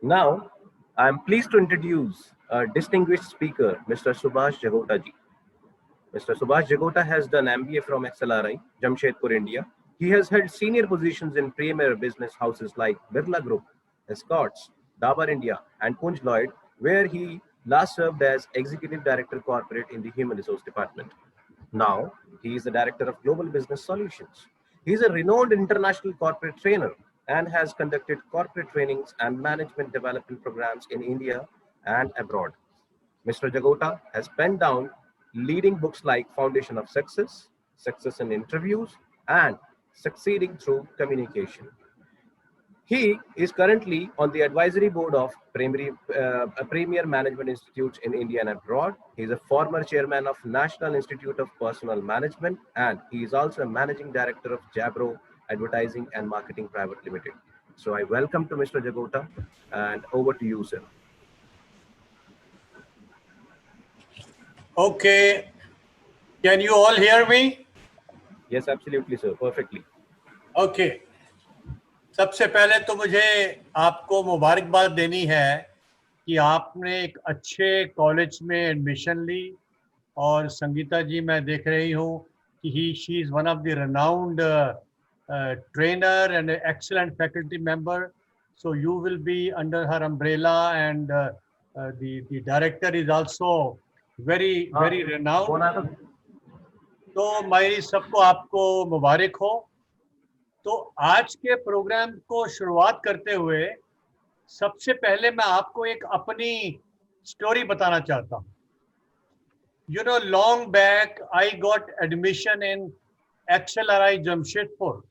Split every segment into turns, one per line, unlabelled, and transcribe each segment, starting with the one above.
Now, I am pleased to introduce a distinguished speaker, Mr. Subhash Jagota ji. Mr. Subhash Jagota has done MBA from XLRI, Jamshedpur, India. He has held senior positions in premier business houses like Birla Group, Escorts, Dabur India, and Punj Lloyd, where he last served as Executive Director Corporate in the Human Resource Department. Now, he is the Director of Global Business Solutions. He is a renowned international corporate trainer and has conducted corporate trainings and management development programs in India and abroad. Mr. Jagota has penned down leading books like Foundation of Success, Success in Interviews, and Succeeding Through Communication. He is currently on the advisory board of Premier Management Institutes in India and abroad. He is a former chairman of National Institute of Personnel Management, and he is also a managing director of Jabro Advertising and Marketing Private Limited. So I welcome to Mr. Jagota, and over to you, sir.
Okay, can you all hear me?
Yes, absolutely, sir. Perfectly.
Okay. सबसे पहले तो मुझे आपको मुबारकबाद देनी है कि आपने एक अच्छे कॉलेज में एडमिशन ली और संगीता जी मैं देख रही हूँ कि she is one of the renowned trainer and excellent faculty member. So you will be under her umbrella, and the director is also very renowned. तो मेरी सबको आपको मुबारक हो। तो आज के प्रोग्राम को शुरुआत करते हुए सबसे पहले मैं आपको एक अपनी स्टोरी बताना चाहता हूँ। You know, long back I got admission in XLRI Jamshedpur.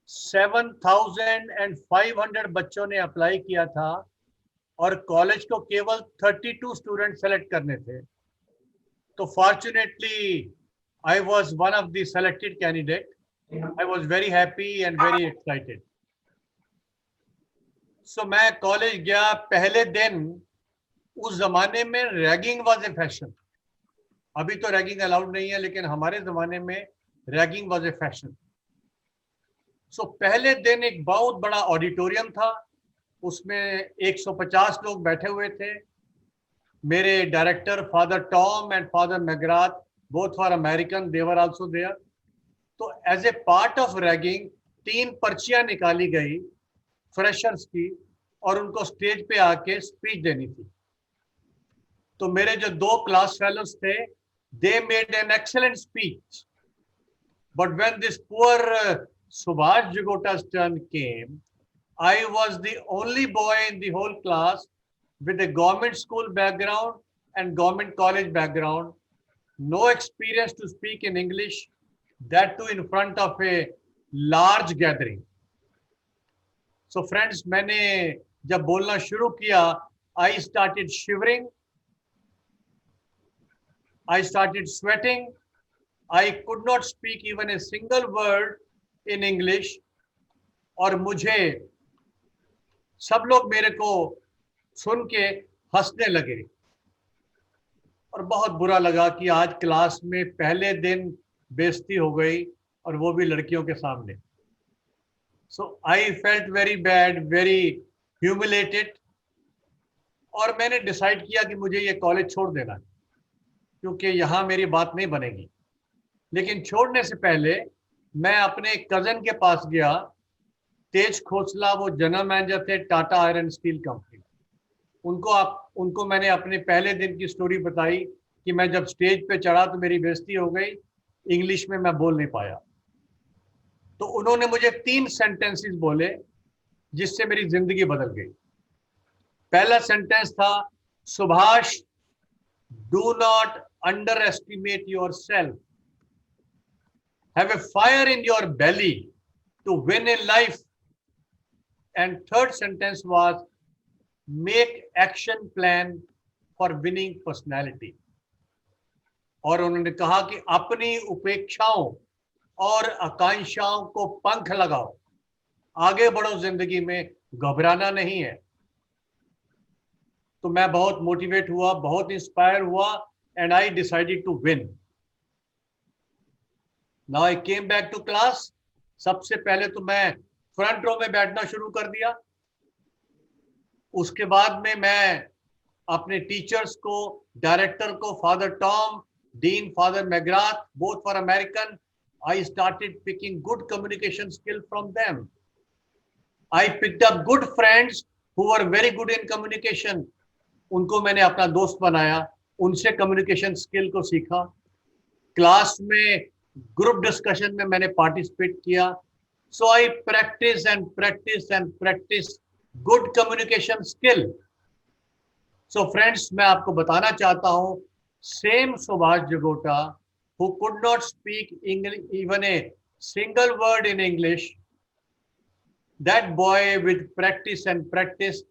7,500 बच्चों ने अप्लाई किया था और कॉलेज को केवल 32 स्टूडेंट सेलेक्ट करने थे। तो fortunately I was one of the selected candidate. I was very happy and very excited. So मैं कॉलेज गया। पहले दिन उस जमाने में रैगिंग वाज ए फैशन। अभी तो रैगिंग अलाउड नहीं है, लेकिन हमारे जमाने में रैगिंग वाज ए फैशन। सो पहले दिन एक बहुत बड़ा ऑडिटोरियम था, उसमें 150 लोग बैठे हुए थे। मेरे director father Tom and father Magrath, both were American, they were also there. तो as a part of ragging 3 पर्चियां निकाली गई फ्रेशर्स की और उनको स्टेज पे आके स्पीच देनी थी। तो मेरे जो 2 क्लास फेलोज थे, they made an excellent speech, but when this poor Subhash Jagota's turn came, I was the only boy in the whole class with a government school background and government college background, no experience to speak in English, that too in front of a large gathering. So friends, मैंने जब बोलना शुरू किया, I started shivering, I started sweating, I could not speak even a single word in English, और मुझे सब लोग मेरे को सुन के हंसने लगे और बहुत बुरा लगा कि आज क्लास में पहले दिन बेइज्जती हो गई और वो भी लड़कियों के सामने। So I felt very bad, very humiliated, और मैंने डिसाइड किया कि मुझे ये कॉलेज छोड़ देना है, क्योंकि यहाँ मेरी बात नहीं बनेगी। लेकिन छोड़ने से पहले मैं अपने कज़न के पास गया, तेज खोसला, वो जनरल मैनेजर थे टाटा आयरन स्टील कंपनी। उनको मैंने अपने पहले दिन की स्टोरी बताई कि मैं जब स्टेज पे चढ़ा तो मेरी बेइज्जती हो गई, इंग्लिश में मैं बोल नहीं पाया। तो उन्होंने मुझे 3 सेंटेंसेस बोले जिससे मेरी जिंदगी बदल गई। पहला सेंटेंस था, Subhash, do not underestimate yourself, have a fire in your belly to win in life. And third sentence was, make action plan for winning personality. और उन्होंने कहा कि अपनी उपेक्षाओं और आकांक्षाओं को पंख लगाओ, आगे बढ़ो, जिंदगी में घबराना नहीं है। तो मैं बहुत मोटिवेट हुआ, बहुत इंस्पायर हुआ, and I decided to win. Now I came back to class. सबसे पहले तो मैं फ्रंट रो में बैठना शुरू कर दिया उसके बाद में मैं अपने टीचर्स को, डायरेक्टर को, father Tom, dean father McGrath, both for American, I started picking good communication skill from them. I picked up good friends who were very good in communication. उनको मैंने अपना दोस्त बनाया, उनसे कम्युनिकेशन स्किल को सीखा. क्लास में ग्रुप डिस्कशन में मैंने पार्टिसिपेट किया. So I practice and practice and practice good communication skill. So friends, मैं आपको बताना चाहता हूं, same Subhash Jagota who could not speak English, even a single word in English, that boy with practice and practice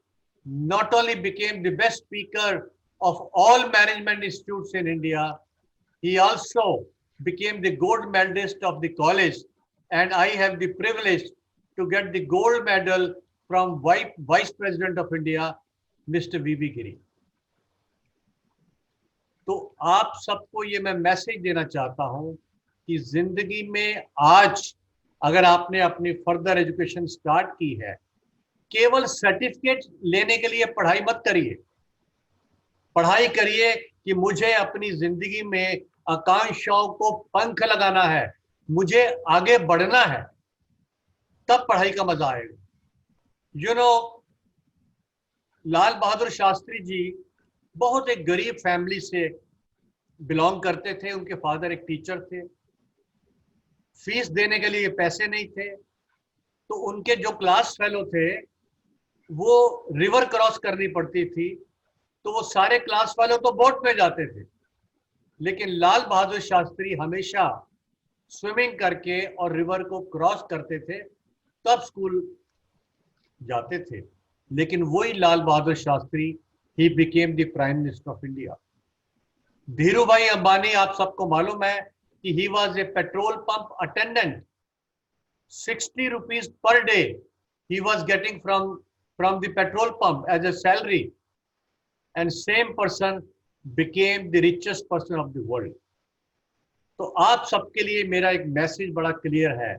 not only became the best speaker of all management institutes in India, he also became the gold medalist of the college, and I have the privilege to get the gold medal from Vice President of India, Mr. V.B. Giri. तो आप सबको ये मैं message देना चाहता हूं कि जिंदगी में आज अगर आपने अपनी फर्दर एजुकेशन स्टार्ट की है, केवल सर्टिफिकेट लेने के लिए पढ़ाई मत करिए. पढ़ाई करिए कि मुझे अपनी जिंदगी में आकांक्षाओं को पंख लगाना है, मुझे आगे बढ़ना है, तब पढ़ाई का मजा आएगा. यू नो, लाल बहादुर शास्त्री जी बहुत एक गरीब फैमिली से बिलोंग करते थे. उनके फादर एक टीचर थे. फीस देने के लिए पैसे नहीं थे, तो उनके जो क्लास फेलो थे वो रिवर क्रॉस करनी पड़ती थी, तो वो सारे क्लास फेलो तो बोट में जाते थे, लेकिन लाल बहादुर शास्त्री हमेशा स्विमिंग करके और रिवर को क्रॉस करते थे, तब स्कूल जाते थे. लेकिन वही Lal Bahadur Shastri, he became the Prime Minister of India. Dhiru भाई अंबानी, आप सबको मालूम है कि he was a petrol pump attendant. 60 rupees per day he was getting from the petrol pump as a salary, and same person became the richest person of the world. तो आप सबके लिए मेरा एक मैसेज बड़ा क्लियर है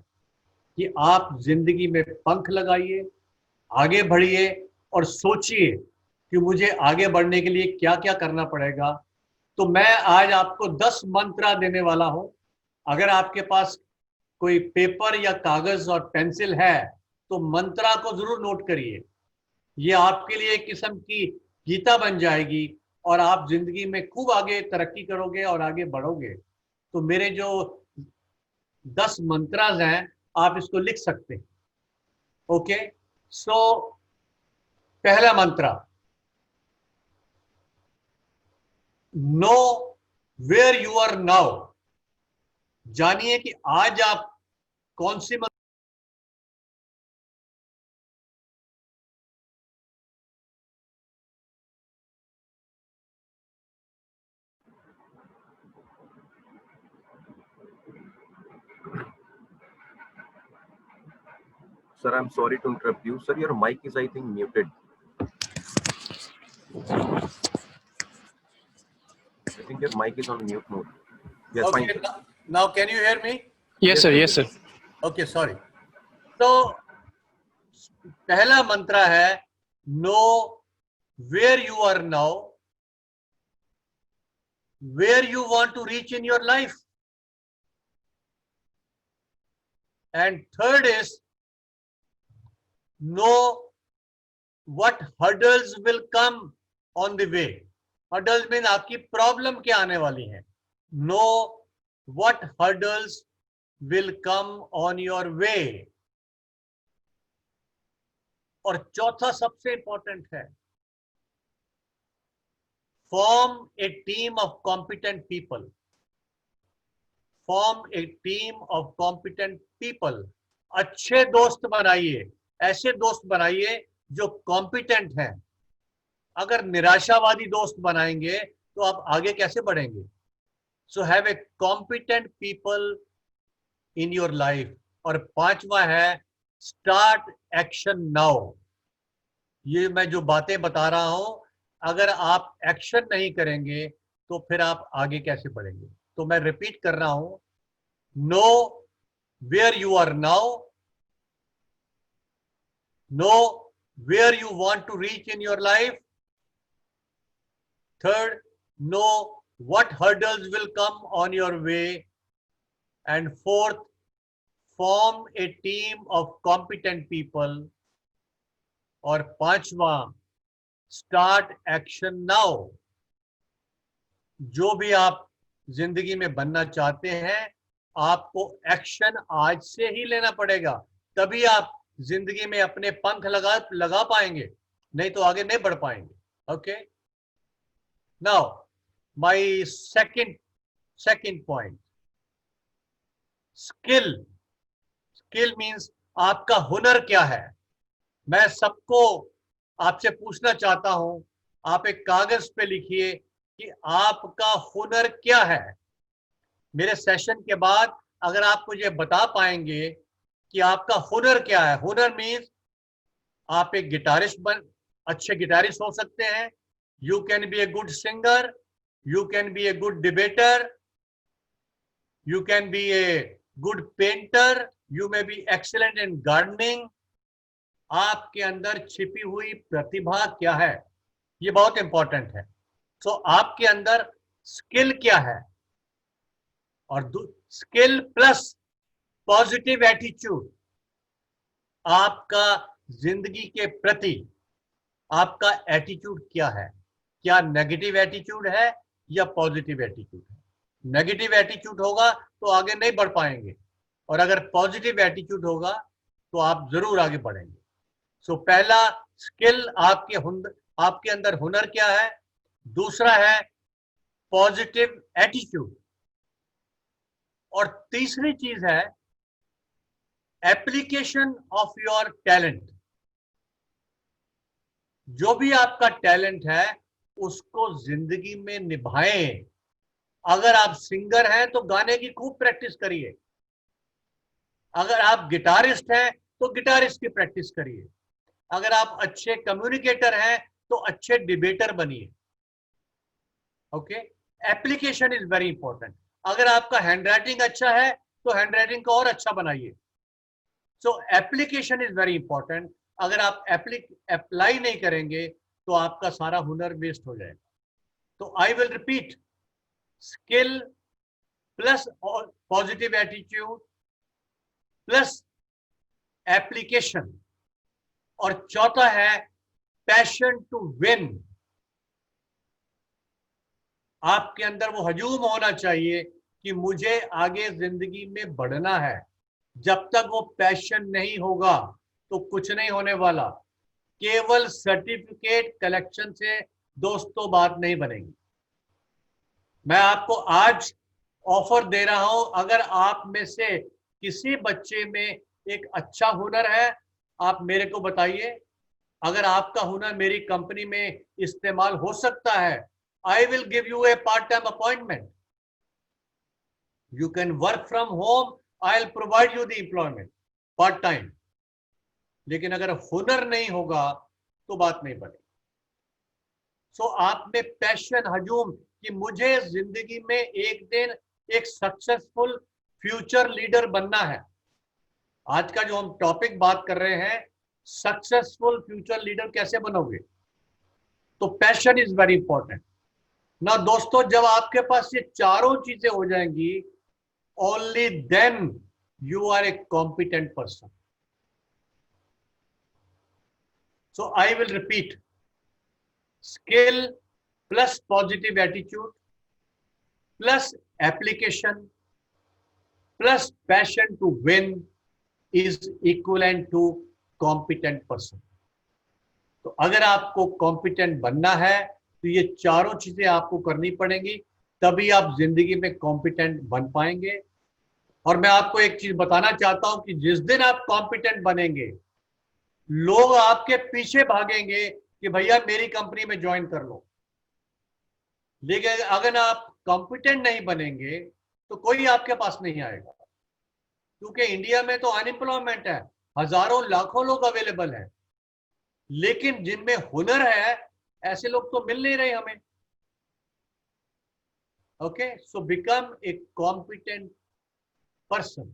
कि आप जिंदगी में पंख लगाइए, आगे बढ़िए और सोचिए कि मुझे आगे बढ़ने के लिए क्या क्या करना पड़ेगा. तो मैं आज आपको 10 मंत्र देने वाला हूं. अगर आपके पास कोई पेपर या कागज और पेंसिल है तो मंत्रा को जरूर नोट करिए. ये आपके लिए एक किस्म की गीता बन जाएगी और आप जिंदगी में खूब आगे तरक्की करोगे और आगे बढ़ोगे. तो मेरे जो 10 मंत्रास हैं, आप इसको लिख सकते हैं. ओके, सो पहला मंत्र, know where you are now. जानिए कि आज आप कौन सी
Sir, I'm sorry to interrupt you. Sir, your mic is, I think, muted. I think your mic is on mute mode. Yes,
okay,
fine.
now can you hear me?
Yes, sir. Yes, sir.
Okay, sorry. तो पहला मंत्र है, know where you are now, where you want to reach in your life. And third is, know what hurdles will come on the way. Hurdles mean आपकी problem क्या आने वाली है. Know what hurdles will come on your way. और चौथा सबसे important है, form a team of competent people. Form a team of competent people. अच्छे दोस्त बनाइए, ऐसे दोस्त बनाइए जो कॉम्पिटेंट हैं. अगर निराशावादी दोस्त बनाएंगे तो आप आगे कैसे बढ़ेंगे. So have a competent people in your life. और पांचवा है, स्टार्ट एक्शन नाउ. ये मैं जो बातें बता रहा हूं, अगर आप एक्शन नहीं करेंगे तो फिर आप आगे कैसे बढ़ेंगे. तो मैं रिपीट कर रहा हूं, know where you are now, know where you want to reach in your life. Third, know what hurdles will come on your way. And fourth, form a team of competent people. और पांचवा, start action now. जो भी आप जिंदगी में बनना चाहते हैं, आपको एक्शन आज से ही लेना पड़ेगा, तभी आप जिंदगी में अपने पंख लगा पाएंगे, नहीं तो आगे नहीं बढ़ पाएंगे. Okay, now my second point, skill means आपका हुनर क्या है. मैं सबको आपसे पूछना चाहता हूं, आप एक कागज पे लिखिए कि आपका हुनर क्या है. मेरे सेशन के बाद अगर आप मुझे बता पाएंगे कि आपका हुनर क्या है. हुनर मीन्स आप एक अच्छे गिटारिस्ट हो सकते हैं. You can be a good singer, you can be a good debater, you can be a good painter, you may be excellent in gardening. आपके अंदर छिपी हुई प्रतिभा क्या है, ये बहुत इंपॉर्टेंट है. सो आपके अंदर स्किल क्या है, और स्किल प्लस पॉजिटिव एटीट्यूड. आपका जिंदगी के प्रति आपका एटीट्यूड क्या है, क्या नेगेटिव एटीट्यूड है या पॉजिटिव एटीट्यूड है. नेगेटिव एटीट्यूड होगा तो आगे नहीं बढ़ पाएंगे, और अगर पॉजिटिव एटीट्यूड होगा तो आप जरूर आगे बढ़ेंगे. सो पहला स्किल, आपके अंदर हुनर क्या है. दूसरा है पॉजिटिव एटीट्यूड, और तीसरी चीज है एप्लीकेशन ऑफ योर टैलेंट. जो भी आपका टैलेंट है उसको जिंदगी में निभाएं. अगर आप सिंगर हैं तो गाने की खूब प्रैक्टिस करिए. अगर आप गिटारिस्ट हैं तो गिटारिस्ट की प्रैक्टिस करिए. अगर आप अच्छे कम्युनिकेटर हैं तो अच्छे डिबेटर बनिए. Okay, application is very important. अगर आपका हैंडराइटिंग अच्छा है तो हैंडराइटिंग को और अच्छा बनाइए. सो एप्लीकेशन इज वेरी इंपॉर्टेंट. अगर आप अप्लाई नहीं करेंगे तो आपका सारा हुनर वेस्ट हो जाएगा. तो आई will repeat, skill plus positive attitude plus application, और चौथा है पैशन टू विन. आपके अंदर वो हजूम होना चाहिए कि मुझे आगे जिंदगी में बढ़ना है. जब तक वो पैशन नहीं होगा तो कुछ नहीं होने वाला. केवल सर्टिफिकेट कलेक्शन से दोस्तों बात नहीं बनेगी. मैं आपको आज ऑफर दे रहा हूं, अगर आप में से किसी बच्चे में एक अच्छा हुनर है, आप मेरे को बताइए. अगर आपका हुनर मेरी कंपनी में इस्तेमाल हो सकता है, I will give you a part-time appointment. You can work from home. I'll provide you the employment part-time. लेकिन अगर हुनर नहीं होगा तो बात नहीं बनेगी. सो आप में पैशन, हजूम कि मुझे जिंदगी में एक दिन एक सक्सेसफुल फ्यूचर लीडर बनना है. आज का जो हम टॉपिक बात कर रहे हैं, सक्सेसफुल फ्यूचर लीडर कैसे बनोगे, तो पैशन इज वेरी इंपॉर्टेंट ना दोस्तों. जब आपके पास ये चारों चीजें हो जाएंगी, only then you are a competent person. So I will repeat, skill plus positive attitude plus application plus passion to win is equivalent to competent person. तो अगर आपको कॉम्पिटेंट बनना है तो ये चारों चीजें आपको करनी पड़ेंगी, तभी आप जिंदगी में कॉम्पिटेंट बन पाएंगे. और मैं आपको एक चीज बताना चाहता हूं कि जिस दिन आप कॉम्पिटेंट बनेंगे, लोग आपके पीछे भागेंगे कि भैया मेरी कंपनी में ज्वाइन कर लो. लेकिन अगर आप कॉम्पिटेंट नहीं बनेंगे तो कोई आपके पास नहीं आएगा, क्योंकि इंडिया में तो अनएम्प्लॉयमेंट है, हजारों लाखों लोग अवेलेबल हैं, लेकिन जिनमें हुनर है ऐसे लोग तो मिल नहीं रहे हमें. Okay, so become a competent person.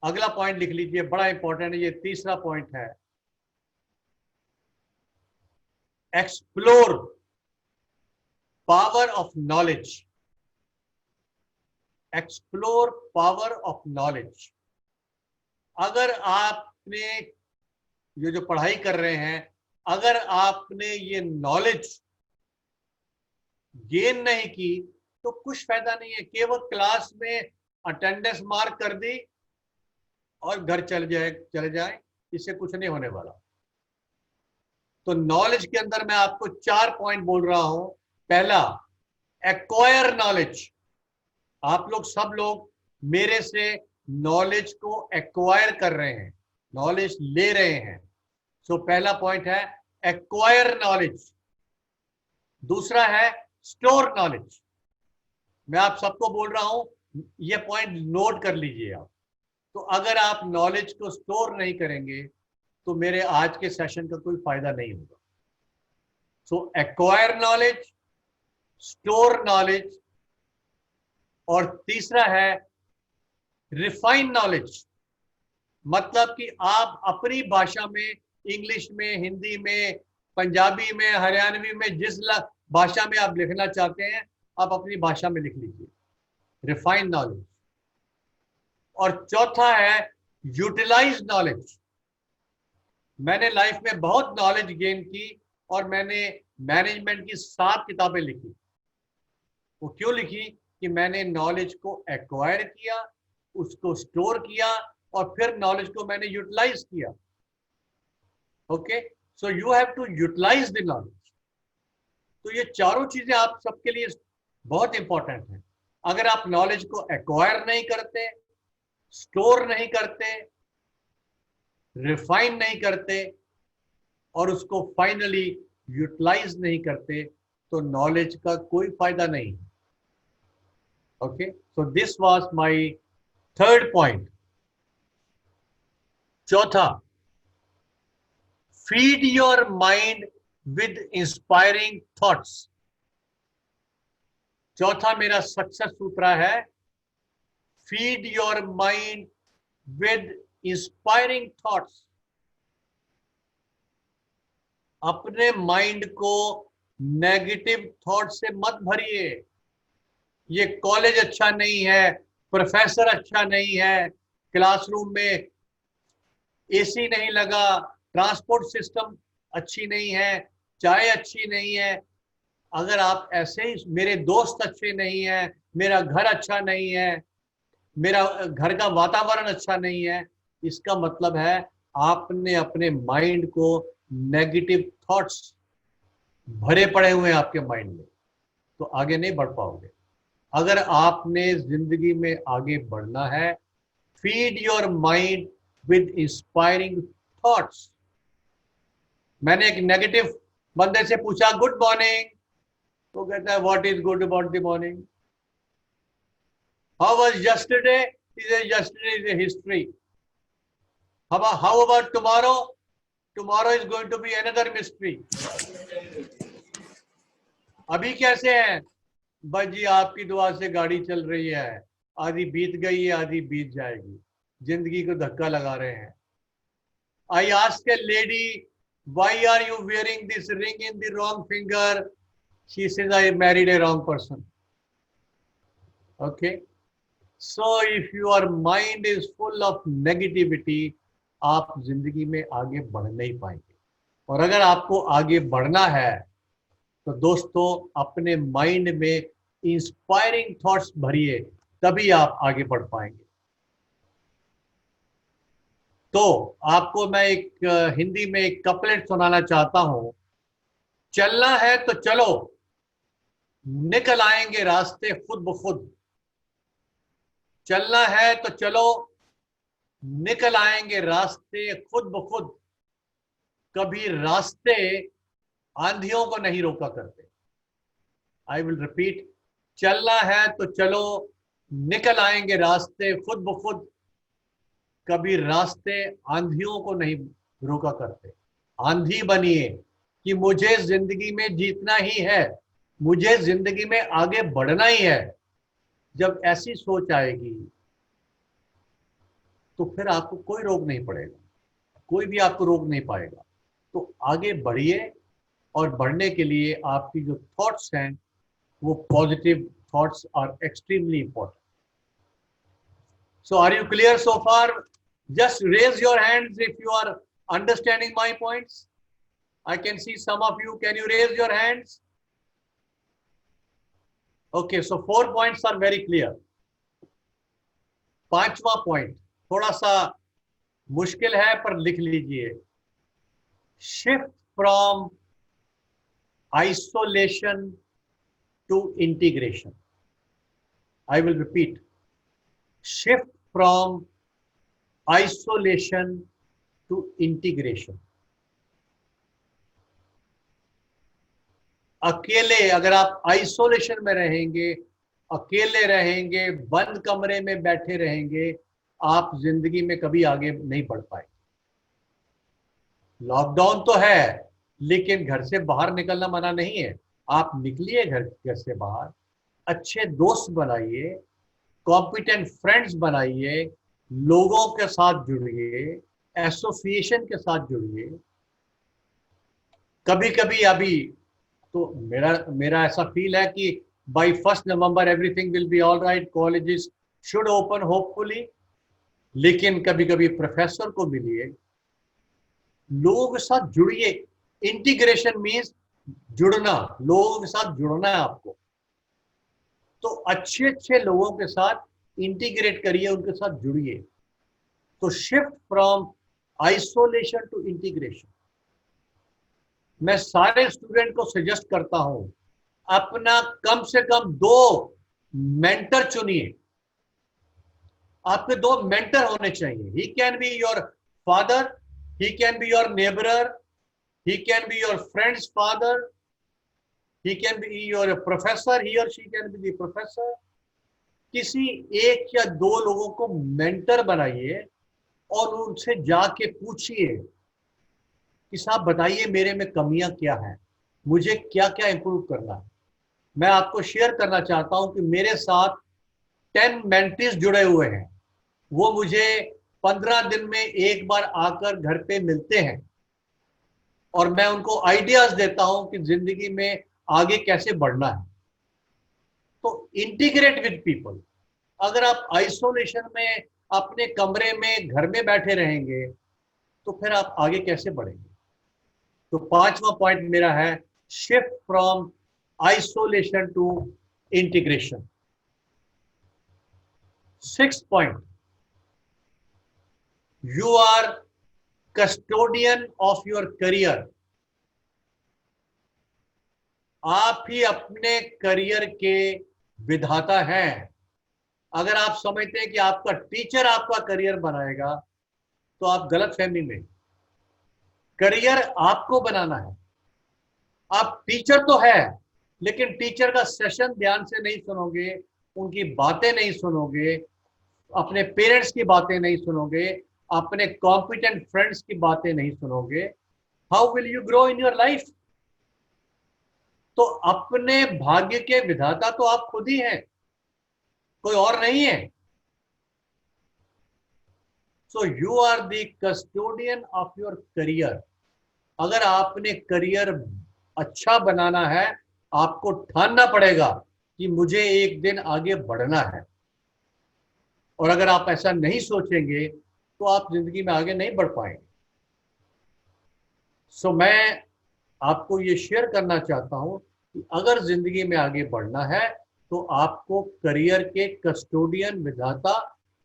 अगला पॉइंट लिख लीजिए, बड़ा इंपॉर्टेंट है, ये तीसरा पॉइंट है. Explore power of knowledge, explore power of knowledge. अगर आपने ये जो पढ़ाई कर रहे हैं, अगर आपने ये नॉलेज गेन नहीं की तो कुछ फायदा नहीं है। केवल क्लास में अटेंडेंस मार्क कर दी और घर चले जाए, इससे कुछ नहीं होने वाला। तो नॉलेज के अंदर मैं आपको 4 पॉइंट बोल रहा हूं। पहला, एक्वायर नॉलेज। आप लोग सब लोग मेरे से नॉलेज को एक्वायर कर रहे हैं, नॉलेज ले रहे हैं। सो पहला पॉइंट है एक्वायर नॉलेज। दूसरा है स्टोर नॉलेज। मैं आप सबको बोल रहा हूं, ये पॉइंट नोट कर लीजिए आप। तो अगर आप नॉलेज को स्टोर नहीं करेंगे तो मेरे आज के सेशन का कोई फायदा नहीं होगा। सो एक्वायर नॉलेज, स्टोर नॉलेज, और तीसरा है रिफाइन नॉलेज। मतलब कि आप अपनी भाषा में, इंग्लिश में, हिंदी में, पंजाबी में, हरियाणवी में, जिस भाषा में आप लिखना चाहते हैं आप अपनी भाषा में लिख लीजिए, रिफाइन नॉलेज। और चौथा है यूटिलाइज नॉलेज। मैंने लाइफ में बहुत नॉलेज गेन की और मैंने मैनेजमेंट की 7 किताबें लिखी। वो क्यों लिखी? कि मैंने नॉलेज को एक्वायर किया, उसको स्टोर किया और फिर नॉलेज को मैंने यूटिलाइज किया। Okay, so you have to utilise the knowledge. तो ये चारों चीजें आप सबके लिए बहुत इंपॉर्टेंट है। अगर आप नॉलेज को एक्वायर नहीं करते, स्टोर नहीं करते, रिफाइन नहीं करते और उसको फाइनली यूटिलाइज नहीं करते तो नॉलेज का कोई फायदा नहीं। Okay, so this was my third point. चौथा, feed your mind with inspiring thoughts. चौथा मेरा सक्सेस सूत्र है, feed your mind with inspiring thoughts. अपने माइंड को नेगेटिव थॉट से मत भरिए। ये कॉलेज अच्छा नहीं है, प्रोफेसर अच्छा नहीं है, क्लासरूम में एसी नहीं लगा, ट्रांसपोर्ट सिस्टम अच्छी नहीं है, चाय अच्छी नहीं है, अगर आप ऐसे ही, मेरे दोस्त अच्छे नहीं है, मेरा घर अच्छा नहीं है, मेरा घर का वातावरण अच्छा नहीं है, इसका मतलब है आपने अपने माइंड को नेगेटिव थॉट्स भरे पड़े हुए हैं आपके माइंड में, तो आगे नहीं बढ़ पाओगे। अगर आपने जिंदगी में आगे बढ़ना है, feed your mind with inspiring thoughts. मैंने एक नेगेटिव बंदे से पूछा गुड मॉर्निंग, तो कहता है what is good about the morning, how was yesterday, yesterday is a history, how about tomorrow, tomorrow is going to be another mystery. अभी कैसे हैं? बस जी आपकी दुआ से गाड़ी चल रही है, आधी बीत गई है, आधी बीत जाएगी, जिंदगी को धक्का लगा रहे हैं। I ask a lady why are you wearing this ring in the wrong finger, she says I married a wrong person. Okay, so if your mind is full of negativity, आप जिंदगी में आगे बढ़ नहीं पाएंगे। और अगर आपको आगे बढ़ना है तो दोस्तों अपने माइंड में इंस्पायरिंग थॉट्स भरिए, तभी आप आगे बढ़ पाएंगे। तो आपको मैं एक हिंदी में एक कपलेट सुनाना चाहता हूं। चलना है तो चलो, निकल आएंगे रास्ते खुद ब खुद। चलना है तो चलो, निकल आएंगे रास्ते खुद ब खुद। कभी रास्ते आंधियों को नहीं रोका करते। आई विल रिपीट, चलना है तो चलो, निकल आएंगे रास्ते खुद ब खुद। कभी रास्ते आंधियों को नहीं रोका करते। आंधी बनिए कि मुझे जिंदगी में जीतना ही है, मुझे जिंदगी में आगे बढ़ना ही है। जब ऐसी सोच आएगी तो फिर आपको कोई रोक नहीं पड़ेगा, कोई भी आपको रोक नहीं पाएगा। तो आगे बढ़िए, और बढ़ने के लिए आपकी जो थॉट्स हैं वो positive thoughts are extremely important. So are you clear so far? Just raise your hands if you are understanding my points. I can see some of you. Can you raise your hands? Okay, so 4 points are very clear. पांचवा point थोड़ा सा मुश्किल है पर लिख लीजिए. Shift from isolation to integration. I will repeat. Shift from isolation to integration. अकेले अगर आप आइसोलेशन में रहेंगे, अकेले रहेंगे, बंद कमरे में बैठे रहेंगे, आप जिंदगी में कभी आगे नहीं बढ़ पाए. लॉकडाउन तो है लेकिन घर से बाहर निकलना मना नहीं है. आप निकलिए घर से बाहर, अच्छे दोस्त बनाइए, कॉम्पिटेंट फ्रेंड्स बनाइए, लोगों के साथ जुड़िए, एसोसिएशन के साथ जुड़िए. कभी कभी अभी तो मेरा ऐसा फील है कि by 1 November everything will be all right, colleges should open hopefully. लेकिन कभी कभी प्रोफेसर को मिलिए, लोगों के साथ जुड़िए. इंटीग्रेशन मीन्स जुड़ना, लोगों के साथ जुड़ना है आपको. तो अच्छे अच्छे लोगों के साथ इंटीग्रेट करिए, उनके साथ जुड़िए. तो shift from isolation to integration. मैं सारे स्टूडेंट को सजेस्ट करता हूं, अपना कम से कम 2 मेंटर चुनिए. आपके 2 मेंटर होने चाहिए. He can be your father, he can be your neighbour, he can be your friends father, he can be your professor, he or she can be the professor. किसी एक या 2 लोगों को मेंटर बनाइए और उनसे जाके पूछिए कि साहब बताइए मेरे में कमियां क्या हैं, मुझे क्या क्या इंप्रूव करना है. मैं आपको शेयर करना चाहता हूं कि मेरे साथ 10 मेंटीज जुड़े हुए हैं. वो मुझे 15 दिन में एक बार आकर घर पे मिलते हैं और मैं उनको आइडियाज देता हूं कि जिंदगी में आगे कैसे बढ़ना है. तो इंटीग्रेट विद पीपल. अगर आप आइसोलेशन में अपने कमरे में घर में बैठे रहेंगे तो फिर आप आगे कैसे बढ़ेंगे. तो 5वां पॉइंट मेरा है shift from isolation to integration. 6th point, you are custodian of your career. आप ही अपने करियर के विधाता हैं. अगर आप समझते हैं कि आपका टीचर आपका करियर बनाएगा तो आप गलत फहमी में. करियर आपको बनाना है. आप टीचर तो है लेकिन टीचर का सेशन ध्यान से नहीं सुनोगे, उनकी बातें नहीं सुनोगे, अपने पेरेंट्स की बातें नहीं सुनोगे, अपने कॉम्पिटेंट फ्रेंड्स की बातें नहीं सुनोगे, how will you grow in your life. तो अपने भाग्य के विधाता तो आप खुद ही हैं, कोई और नहीं है. So you are the custodian of your career. अगर आपने करियर अच्छा बनाना है, आपको ठानना पड़ेगा कि मुझे एक दिन आगे बढ़ना है. और अगर आप ऐसा नहीं सोचेंगे तो आप जिंदगी में आगे नहीं बढ़ पाएंगे. सो मैं आपको ये शेयर करना चाहता हूं कि अगर जिंदगी में आगे बढ़ना है तो आपको करियर के कस्टोडियन विधाता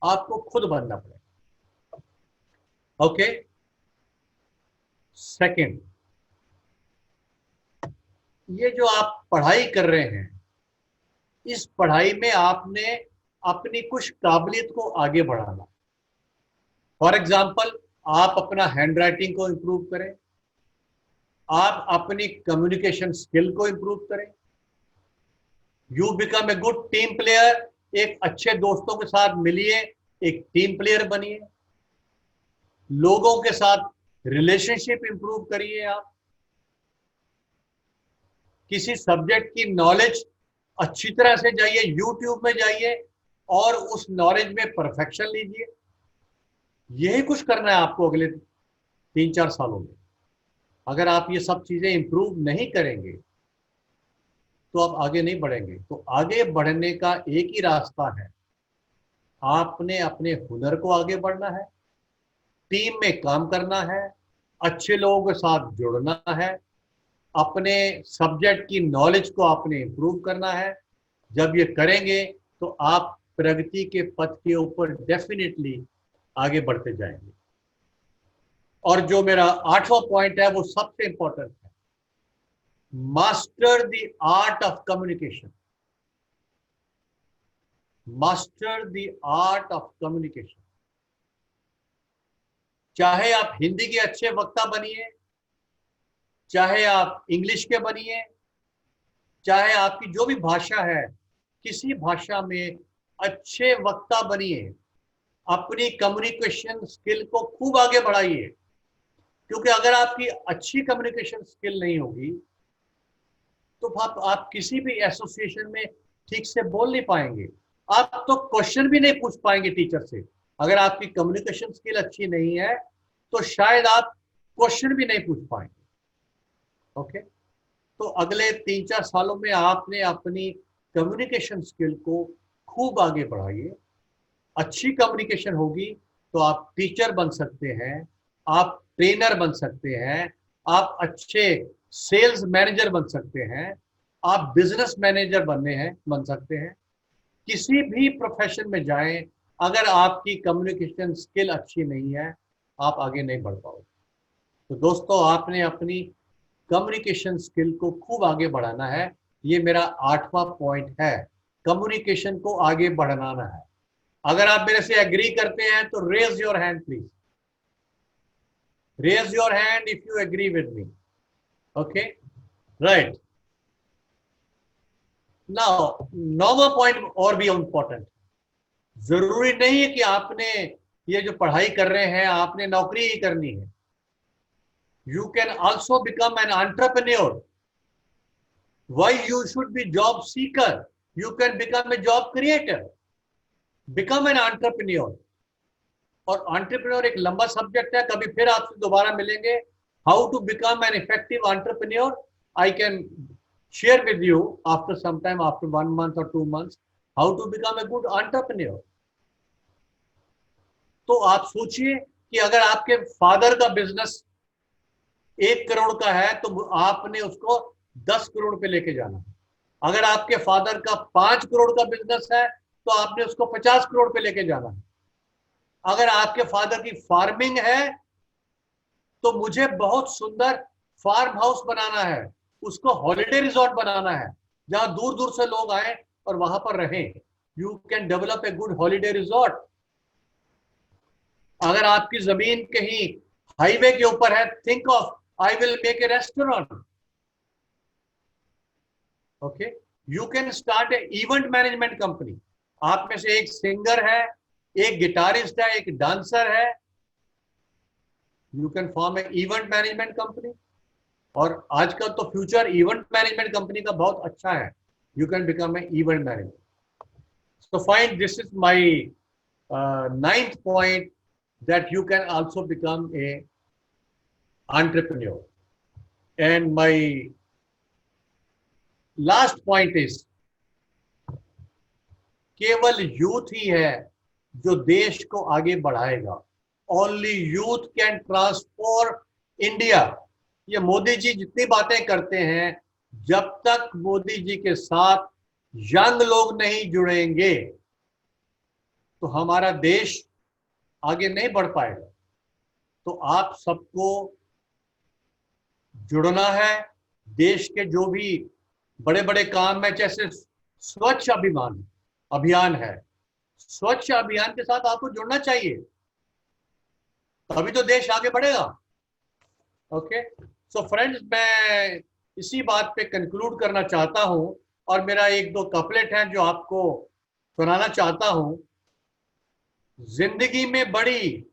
आपको खुद बनना पड़ेगा. ओके. सेकंड, ये जो आप पढ़ाई कर रहे हैं, इस पढ़ाई में आपने अपनी कुछ काबिलियत को आगे बढ़ाना. फॉर एग्जाम्पल, आप अपना हैंड राइटिंग को इंप्रूव करें, आप अपनी कम्युनिकेशन स्किल को इंप्रूव करें. You become a good team player. एक अच्छे दोस्तों के साथ मिलिए, एक टीम प्लेयर बनिए, लोगों के साथ रिलेशनशिप इंप्रूव करिए. आप किसी सब्जेक्ट की नॉलेज अच्छी तरह से जाइए, यूट्यूब में जाइए और उस नॉलेज में परफेक्शन लीजिए. यही कुछ करना है आपको अगले 3-4 सालों में. अगर आप ये सब चीजें इंप्रूव नहीं करेंगे तो आप आगे नहीं बढ़ेंगे। तो आगे बढ़ने का एक ही रास्ता है, आपने अपने हुनर को आगे बढ़ना है, टीम में काम करना है, अच्छे लोगों के साथ जुड़ना है, अपने सब्जेक्ट की नॉलेज को आपने इंप्रूव करना है। जब ये करेंगे तो आप प्रगति के पथ के ऊपर डेफिनेटली आगे बढ़ते जाएंगे। और जो मेरा 8वां पॉइंट है वो सबसे इंपॉर्टेंट है, master the art of communication. Master the art of communication. चाहे आप हिंदी के अच्छे वक्ता बनिए, चाहे आप इंग्लिश के बनिए, चाहे आपकी जो भी भाषा है, किसी भाषा में अच्छे वक्ता बनिए, अपनी कम्युनिकेशन स्किल को खूब आगे बढ़ाइए। क्योंकि अगर आपकी अच्छी कम्युनिकेशन स्किल नहीं होगी तो आप किसी भी एसोसिएशन में ठीक से बोल नहीं पाएंगे, आप तो क्वेश्चन भी नहीं पूछ पाएंगे टीचर से। अगर आपकी कम्युनिकेशन स्किल अच्छी नहीं है तो शायद आप क्वेश्चन भी नहीं पूछ पाएंगे। ओके, तो अगले 3-4 सालों में आपने अपनी कम्युनिकेशन स्किल को खूब आगे बढ़ाइए। अच्छी कम्युनिकेशन होगी तो आप टीचर बन सकते हैं, आप ट्रेनर बन सकते हैं, आप अच्छे सेल्स मैनेजर बन सकते हैं, आप बिजनेस मैनेजर बन सकते हैं। किसी भी प्रोफेशन में जाएं, अगर आपकी कम्युनिकेशन स्किल अच्छी नहीं है आप आगे नहीं बढ़ पाओगे। तो दोस्तों, आपने अपनी कम्युनिकेशन स्किल को खूब आगे बढ़ाना है। ये मेरा 8वां पॉइंट है, कम्युनिकेशन को आगे बढ़ाना है। अगर आप मेरे से एग्री करते हैं तो raise your hand please, raise your hand if you agree with me. Okay, right. Now 9वां पॉइंट और भी इंपॉर्टेंट। जरूरी नहीं है कि आपने ये जो पढ़ाई कर रहे हैं आपने नौकरी ही करनी है। You can also become an entrepreneur. Why you should be job seeker? You can become a job creator, become an entrepreneur. और एंटरप्रेन्योर एक लंबा सब्जेक्ट है, कभी फिर आपसे दोबारा मिलेंगे। How to become an effective entrepreneur I can share with you after some time, after 1 month or 2 months, how to become a good entrepreneur. तो आप सोचिए कि अगर आपके फादर का बिजनेस 1 करोड़ का है तो आपने उसको 10 करोड़ पे लेके जाना। अगर आपके फादर का 5 करोड़ का बिजनेस है तो आपने उसको 50 करोड़ पे लेके जाना। अगर आपके फादर की फार्मिंग है तो मुझे बहुत सुंदर फार्म हाउस बनाना है, उसको हॉलिडे रिजॉर्ट बनाना है जहां दूर दूर से लोग आए और वहां पर रहें। You can develop a good holiday resort. अगर आपकी जमीन कहीं हाईवे के ऊपर है, think of I will make a restaurant. Okay, you can start A event management company. आप में से एक सिंगर है, एक गिटारिस्ट है, एक डांसर है, you can form A event management company. और आजकल तो फ्यूचर इवेंट मैनेजमेंट कंपनी का बहुत अच्छा है, you can become A event manager. So fine, this is my 9th point, that you can also become a entrepreneur. And my last point is, केवल youth ही है जो देश को आगे बढ़ाएगा। Only youth can transform India. ये मोदी जी जितनी बातें करते हैं, जब तक मोदी जी के साथ यंग लोग नहीं जुड़ेंगे तो हमारा देश आगे नहीं बढ़ पाएगा। तो आप सबको जुड़ना है। देश के जो भी बड़े बड़े काम है, जैसे स्वच्छ अभियान है, स्वच्छ अभियान के साथ आपको जुड़ना चाहिए, तभी तो देश आगे बढ़ेगा। ओके, सो फ्रेंड्स, मैं इसी बात पे कंक्लूड करना चाहता हूं और मेरा 1-2 कपलेट है जो आपको सुनाना चाहता हूं। जिंदगी में बड़ी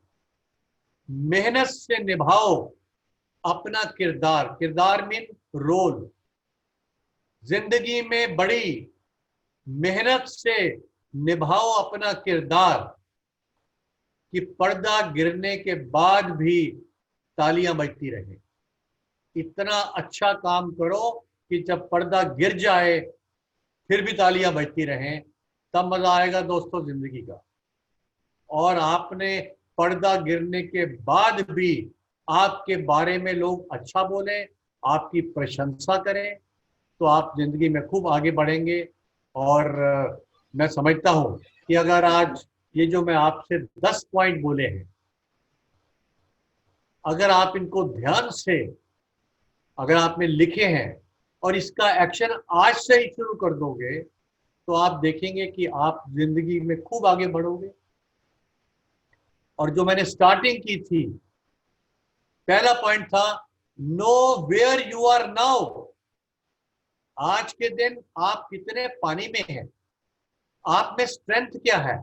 मेहनत से निभाओ अपना किरदार, किरदार मीन रोल। जिंदगी में बड़ी मेहनत से निभाओ अपना किरदार कि पर्दा गिरने के बाद भी तालियां बजती रहे। इतना अच्छा काम करो कि जब पर्दा गिर जाए फिर भी तालियां बजती रहें, तब मजा आएगा दोस्तों जिंदगी का। और आपने पर्दा गिरने के बाद भी आपके बारे में लोग अच्छा बोले, आपकी प्रशंसा करें, तो आप जिंदगी में खूब आगे बढ़ेंगे। और मैं समझता हूं कि अगर आज ये जो मैं आपसे 10 पॉइंट बोले हैं, अगर आप इनको ध्यान से, अगर आपने लिखे हैं और इसका एक्शन आज से ही शुरू कर दोगे, तो आप देखेंगे कि आप जिंदगी में खूब आगे बढ़ोगे। और जो मैंने स्टार्टिंग की थी, पहला पॉइंट था know where you are now. आज के दिन आप कितने पानी में हैं, आप में स्ट्रेंथ क्या है।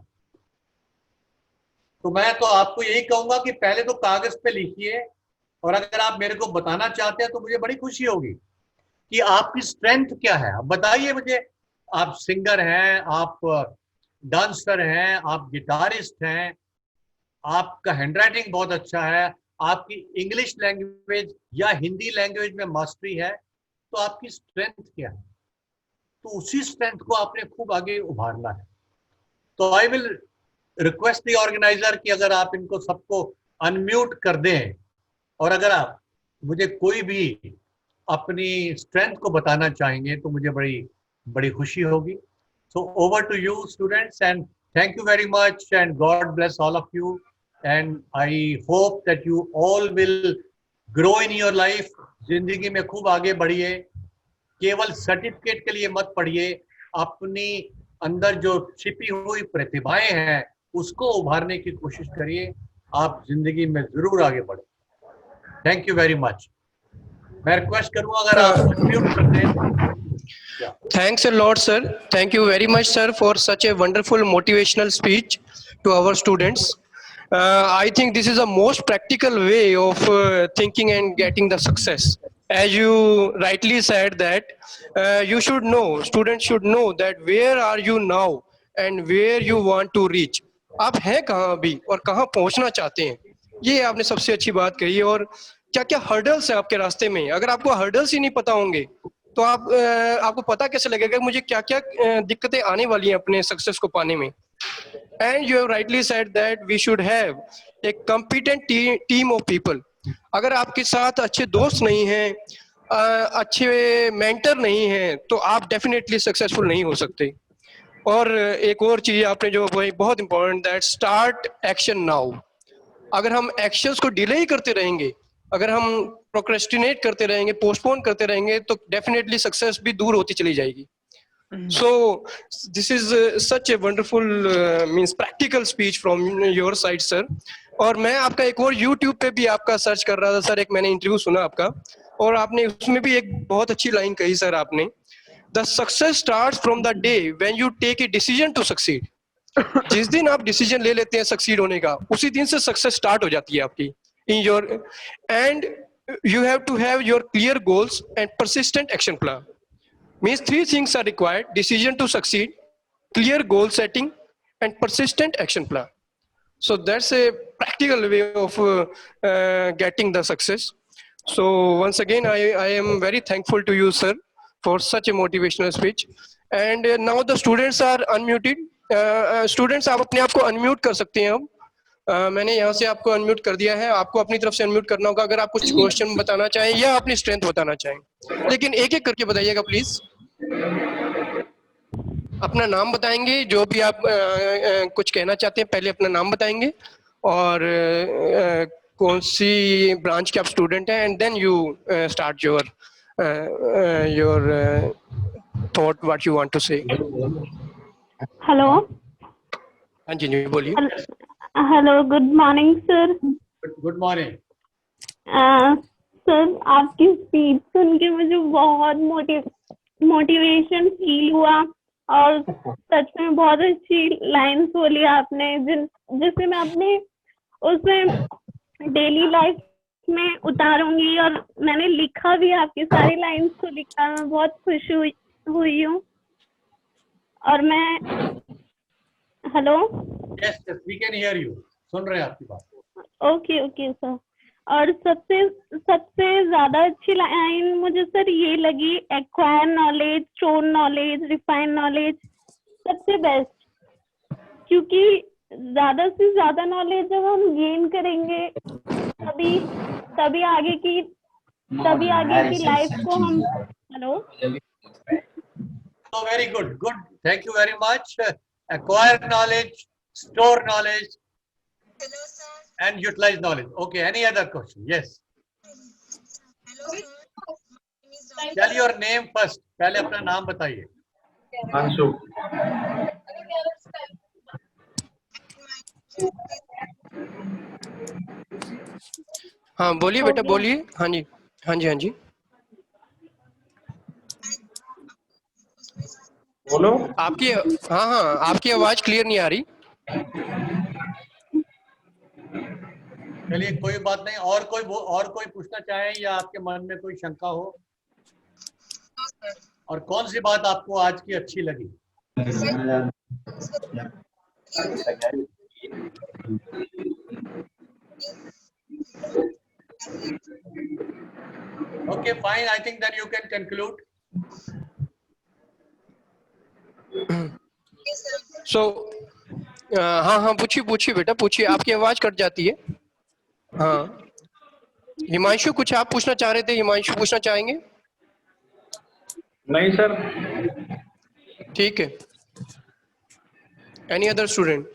तो मैं तो आपको यही कहूंगा कि पहले तो कागज पे लिखिए, और अगर आप मेरे को बताना चाहते हैं तो मुझे बड़ी खुशी होगी कि आपकी स्ट्रेंथ क्या है। अब बताइए मुझे, आप सिंगर हैं, आप डांसर हैं, आप गिटारिस्ट हैं, आपका हैंडराइटिंग बहुत अच्छा है, आपकी इंग्लिश लैंग्वेज या हिंदी लैंग्वेज में मास्टरी है, तो आपकी स्ट्रेंथ क्या है। तो उसी स्ट्रेंथ को आपने खूब आगे उभारना है। तो I will request the organiser कि अगर आप इनको सबको अनम्यूट कर दें, और अगर आप मुझे कोई भी अपनी स्ट्रेंथ को बताना चाहेंगे तो मुझे बड़ी बड़ी खुशी होगी। So over to you students, and thank you very much, and God bless all of you, and I hope that you all will grow in your life. जिंदगी में खूब आगे बढ़िए, केवल सर्टिफिकेट के लिए मत पढ़िए, अपनी अंदर जो छिपी हुई प्रतिभाएं हैं उसको उभारने की कोशिश करिए, आप जिंदगी में जरूर आगे बढ़े। Thank you very much. मैं रिक्वेस्ट करूंगा अगर आप अनम्यूट कर दें।
Thanks a lot, sir. Thank you very much, sir, for such a wonderful motivational speech to our students. I think this is the most practical way of thinking and getting the success. As you rightly said that you should know, students should know that where are you now and where you want to reach. आप हैं कहाँ अभी और कहाँ पहुँचना चाहते हैं, ये आपने सबसे अच्छी बात कही। और क्या क्या हर्डल्स है आपके रास्ते में, अगर आपको हर्डल्स ही नहीं पता होंगे तो आपको पता कैसे लगेगा मुझे क्या क्या दिक्कतें आने वाली हैं अपने सक्सेस को पाने में। And you have rightly said that we should have a competent team of people. अगर आपके साथ अच्छे दोस्त नहीं हैं, अच्छे मेंटर नहीं हैं, तो आप डेफिनेटली सक्सेसफुल नहीं हो सकते। और एक और चीज आपने जो बहुत important, that start action now. अगर हम एक्शंस को डिले ही करते रहेंगे, अगर हम प्रोक्रेस्टिनेट करते रहेंगे, पोस्टपोन करते रहेंगे, तो डेफिनेटली सक्सेस भी दूर होती चली जाएगी। So this is such a wonderful means practical speech from your side sir. और मैं आपका एक और यूट्यूब पे भी आपका सर्च कर रहा था सर, एक मैंने इंटरव्यू सुना आपका, और आपने उसमें भी एक बहुत अच्छी लाइन कही सर आपने, the success starts from the day when you take a decision to succeed. जिस दिन आप डिसीजन ले लेते हैं सक्सीड होने का, उसी दिन से सक्सेस स्टार्ट हो जाती है आपकी in your. And you have to have your clear goals and persistent action plan. Means 3 things are required: decision to succeed, clear goal setting, and persistent action plan. So that's a practical way of getting the success. So once again, I am very thankful to you, sir, for such a motivational speech. And now the students are unmuted. Students, आप अपने आप को unmute कर सकते हैं अब। मैंने यहाँ से आपको अनम्यूट कर दिया है, आपको अपनी तरफ से अनम्यूट करना होगा अगर आप कुछ क्वेश्चन बताना चाहें या अपनी स्ट्रेंथ बताना चाहें, लेकिन एक एक करके बताइएगा प्लीज। अपना नाम बताएंगे, जो भी आप कुछ कहना चाहते हैं पहले अपना नाम बताएंगे, और कौन सी ब्रांच के आप स्टूडेंट हैं, and then you start your thought what you want to say.
Hello.
हाँ जी जी बोलिए।
Hello, good morning sir.
Good morning
sir, आपकी स्पीच सुन के मुझे बहुत मोटिवेशन फील हुआ, और सच में बहुत अच्छी लाइन्स बोली आपने, जिससे मैं अपने उसमें डेली लाइफ में उतारूंगी। और मैंने लिखा भी, आपकी सारी लाइन्स को लिखा, मैं बहुत खुश हुई हूँ। और मैं hello,
yes we can hear you, सुन रहे हैं आपकी बात।
Okay sir. और सबसे सबसे ज्यादा अच्छी लाइन मुझे सर ये लगी, acquire knowledge, store knowledge, refine knowledge, सबसे बेस्ट। क्योंकि ज्यादा से ज्यादा नॉलेज जब हम गेन करेंगे तभी तभी आगे की लाइफ को हम hello
So very good. Good. Thank you very much. Acquire knowledge, store knowledge,
Hello, sir.
and utilize knowledge. Okay. Any other question? Yes.
Hello, sir. My name is Dr.
Tell your name first. पहले अपना नाम बताइए.
Anshu.
हाँ बोलिए बेटा बोलिए। हाँ जी हाँ जी हाँ जी
बोलो।
आपकी हाँ हाँ आपकी आवाज क्लियर नहीं आ रही।
चलिए कोई बात नहीं। और कोई पूछना चाहे या आपके मन में कोई शंका हो? और कौन सी बात आपको आज की अच्छी लगी? Okay, fine. I think then you can conclude.
सो हाँ हाँ पूछिए बेटा पूछिए, आपकी आवाज कट जाती है। हाँ हिमांशु कुछ आप पूछना चाह रहे थे, हिमांशु पूछना चाहेंगे?
नहीं सर।
ठीक है। Any other student?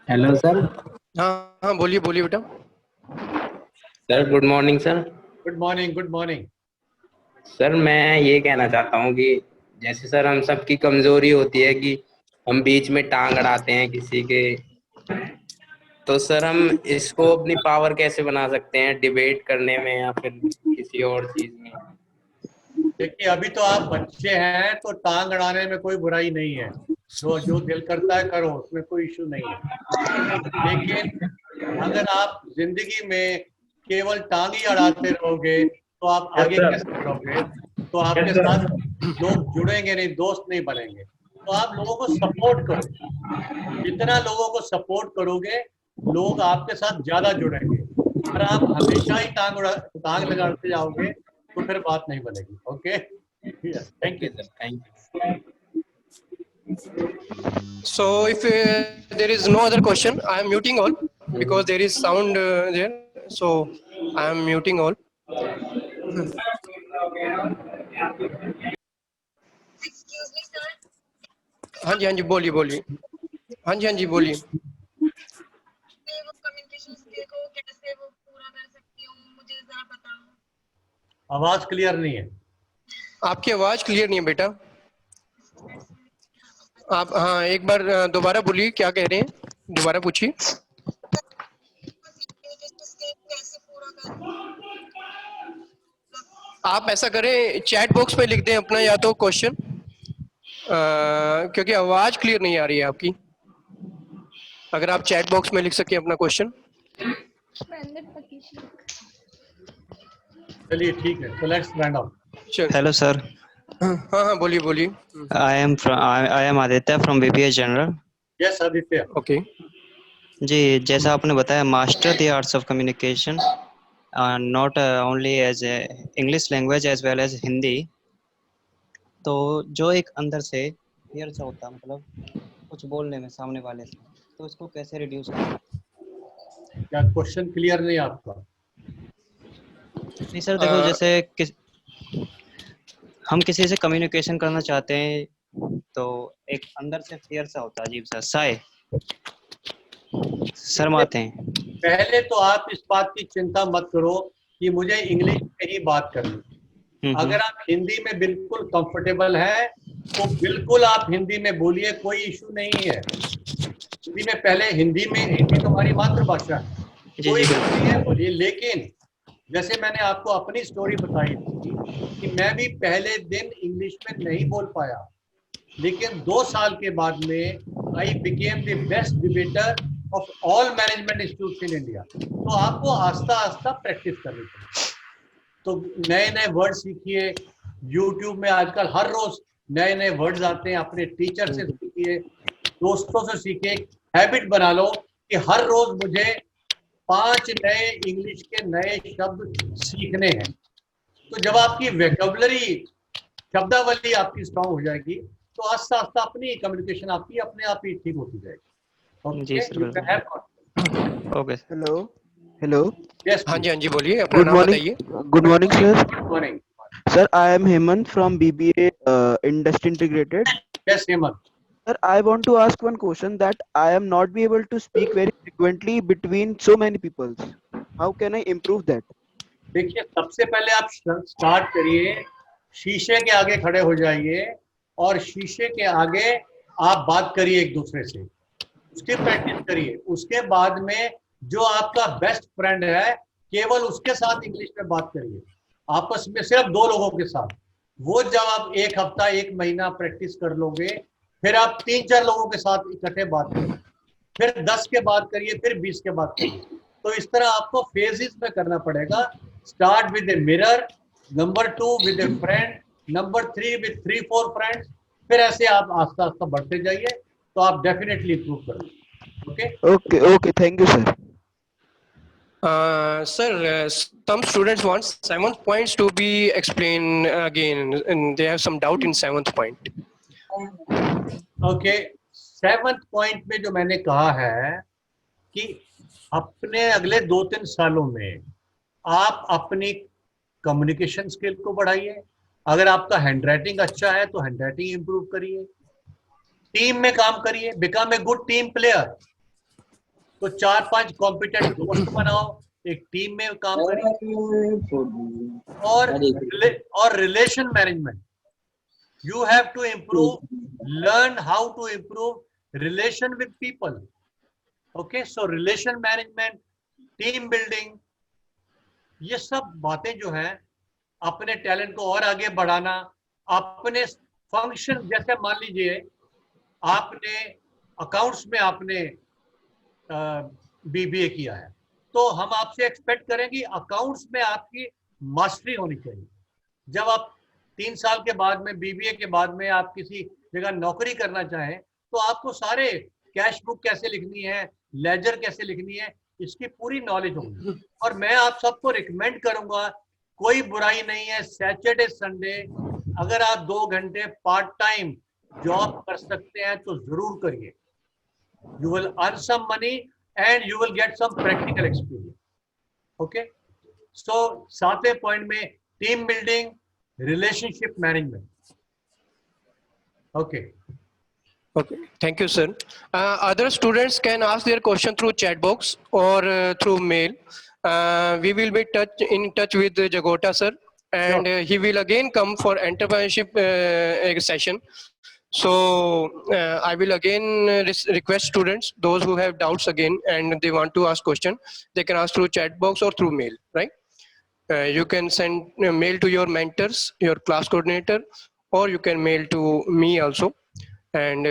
Hello sir.
हाँ हाँ बोलिए बेटा।
Sir good morning sir.
Good morning. Good morning.
Sir मैं ये कहना चाहता हूँ कि जैसे सर हम सबकी कमजोरी होती है कि हम बीच में टांग अड़ाते हैं किसी के, तो सर हम इसको अपनी पावर कैसे बना सकते हैं डिबेट करने में या फिर किसी और चीज में?
देखिए अभी तो आप बच्चे हैं तो टांग अड़ाने में कोई बुराई नहीं है। जो दिल करता है करो, उसमें कोई इश्यू नहीं है। लेकिन अगर आप जिंदगी में केवल टांग ही अड़ाते रहोगे तो आप आगे कैसे बढ़ोगे? तो आपके साथ लोग जुड़ेंगे नहीं, दोस्त नहीं बनेंगे। तो आप लोगों को सपोर्ट करो। जितना लोगों को सपोर्ट करोगे लोग आपके साथ ज्यादा जुड़ेंगे। अगर आप हमेशा ही टांग लगाते जाओगे तो फिर बात नहीं बनेगी। Okay, thank you
sir, thank you.
So if there is no other question, I am muting all because there is sound there. So I am muting all.
Excuse me, sir.
हाँ जी बोलिए। हाँ जी बोलिए।
मैं वो कम्युनिकेशन स्किल को कैसे वो पूरा कर सकती हूँ, मुझे जरा बताओ।
आवाज क्लियर नहीं है।
आपकी आवाज क्लियर नहीं है बेटा। आप हाँ एक बार दोबारा बोलिए, क्या कह रहे हैं, दोबारा पूछिए।
कम्युनिकेशन स्किल कैसे पूरा करूँ?
आप ऐसा करें चैट बॉक्स पे लिख दें अपना या तो क्वेश्चन, क्योंकि आवाज क्लियर नहीं आ रही है आपकी। अगर आप चैट बॉक्स में लिख सकें अपना क्वेश्चन।
चलिए ठीक है, so let's round up.
Hello sir,
हाँ बोलिए।
I am Aditya from BPS General.
Yes, Aditya.
Okay
जी, जैसा आपने बताया master the arts of communication, not only as English language as well as Hindi. तो जो एक अंदर से फियर सा होता है, मतलब कुछ बोलने में सामने वाले से, तो इसको कैसे रिड्यूस करें?
क्या क्वेश्चन क्लियर नहीं आपका?
नहीं सर देखो, जैसे हम किसी से कम्युनिकेशन करना चाहते हैं तो एक अंदर से फियर सा होता है, अजीब सा साय, शर्माते हैं।
पहले तो आप इस बात की चिंता मत करो कि मुझे इंग्लिश में ही बात करनी। अगर आप हिंदी में बिल्कुल कंफर्टेबल हैं तो बिल्कुल आप हिंदी में बोलिए, कोई इशू नहीं है। हिंदी में पहले हिंदी तुम्हारी मातृभाषा है, कोई इशू नहीं है, बोलिए। लेकिन जैसे मैंने आपको अपनी स्टोरी बताई थी कि मैं भी पहले दिन इंग्लिश में नहीं बोल पाया, लेकिन 2 साल के बाद में I became the best debater of all management institute in India. तो आपको आस्ता आस्ता प्रैक्टिस करनी चाहिए। तो नए नए वर्ड सीखिए। यूट्यूब में आजकल हर रोज नए नए वर्ड्स आते हैं। अपने टीचर से सीखिए, दोस्तों से सीखिए। हैबिट बना लो कि हर रोज मुझे 5 नए इंग्लिश के नए शब्द सीखने हैं। तो जब आपकी वेकेबुलरी, शब्दावली आपकी स्ट्रांग हो जाएगी तो आस्ता आस्ता अपनी कम्युनिकेशन आपकी अपने आप ही ठीक होती जाएगी।
जी सर, बिल्कुल। Okay sir.
Hello hello
yes
हाँ जी, हाँ जी, बोलिए, अपना
गुड
नाम
मॉर्निंग
बताइए।
Good morning sir
good morning.
Sir I am Hemant from BBA Industry Integrated.
Yes Hemant.
Sir, I want to ask one question that I am not be able to speak very frequently between so many people. How can I improve that?
देखिए, सबसे पहले आप start करिए, शीशे के आगे खड़े हो जाइए और शीशे के आगे आप बात करिए एक दूसरे से, उसकी प्रैक्टिस करिए। उसके बाद में जो आपका बेस्ट फ्रेंड है केवल उसके साथ इंग्लिश में बात करिए, आपस में सिर्फ 2 लोगों के साथ। वो जब आप 1 हफ्ता 1 महीना प्रैक्टिस कर लोगे, फिर आप 3-4 लोगों के साथ इकट्ठे बात करिए, फिर 10 के बात करिए, फिर 20 के बात करिए। तो इस तरह आपको फेजेस में करना पड़ेगा। Start with a mirror, number 2 with A friend, number 3 with 3-4 friends, फिर ऐसे आप आस्ता आस्ता बढ़ते जाइए तो आप डेफिनेटली इंप्रूव करोगे। Okay
Okay, thank you sir.
Sir, some students want 7th points to be explained again, and they have some doubt in 7th point.
Okay, 7th point में जो मैंने कहा है कि अपने अगले 2-3 सालों में आप अपनी कम्युनिकेशन स्किल को बढ़ाइए। अगर आपका हैंडराइटिंग अच्छा है तो हैंडराइटिंग इंप्रूव करिए, टीम में काम करिए, become a good team player. तो 4-5 कॉम्पिटेंट दोस्त बनाओ, एक टीम में काम करिए। और relation management, you have to improve, learn how to improve relation with people. Okay, so relation management, team building, ये सब बातें जो हैं, अपने टैलेंट को और आगे बढ़ाना, अपने फंक्शन, जैसे मान लीजिए आपने अकाउंट्स में आपने BBA किया है, तो हम आपसे एक्सपेक्ट करें कि अकाउंट्स में आपकी मास्टरी होनी चाहिए। जब आप 3 साल के बाद में BBA के बाद में आप किसी जगह नौकरी करना चाहें तो आपको सारे कैश बुक कैसे लिखनी है, लेजर कैसे लिखनी है, इसकी पूरी नॉलेज होगी। और मैं आप सबको रिकमेंड करूंगा, कोई बुराई नहीं है, सैटरडे संडे अगर आप 2 घंटे पार्ट टाइम जॉब कर सकते हैं तो जरूर करिए। You will earn some money and you will get some practical experience. Okay, so 7वें पॉइंट में team building, relationship management. Okay.
Okay, thank you, sir. Other students can ask their question through chat box or through mail. We will be in touch with Jagota sir, and he will again come for entrepreneurship session. So I will again request students, those who have doubts again and they want to ask question, they can ask through chat box or through mail, right? You can send mail to your mentors, your class coordinator, or you can mail to me also, and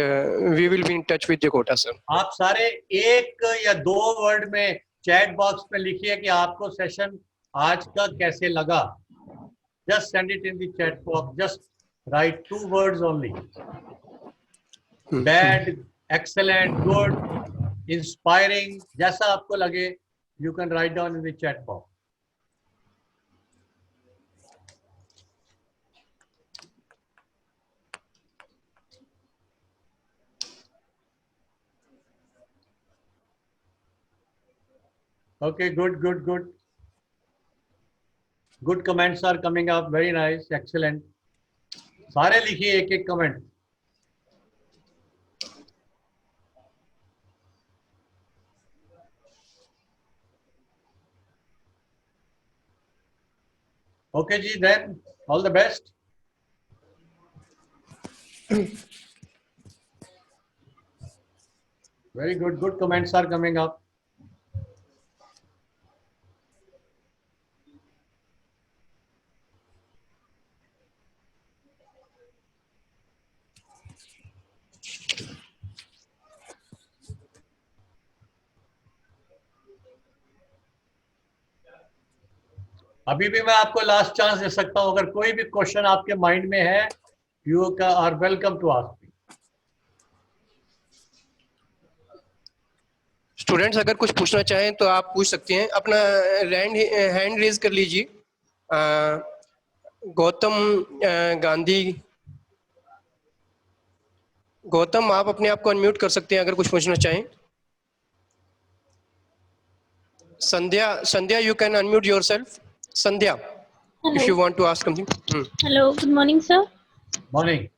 we will be in touch with Jagota sir.
आप सारे 1 या 2 word में chat box में लिखिए कि आपको session आज का कैसे लगा। Just send it in the chat box. Just write 2 words only. Bad, excellent, good, inspiring, जैसा आपको लगे, you can write down in the chat box. Okay, good. Good comments are coming up. Very nice, excellent. सारे लिखिए 1-1 comment. Okay, जी, then all the best. Very good. Good comments are coming up. अभी भी मैं आपको last chance दे सकता हूं, अगर कोई भी क्वेश्चन आपके माइंड में है, you are welcome to ask me.
Students अगर कुछ पूछना चाहें तो आप पूछ सकते हैं, अपना हैंड रेज कर लीजिए। गौतम गांधी, गौतम आप अपने आप को अनम्यूट कर सकते हैं अगर कुछ पूछना चाहें। Sandhya you can unmute yourself. Sandhya, if you want to ask something.
Hello, good morning, sir.
Morning.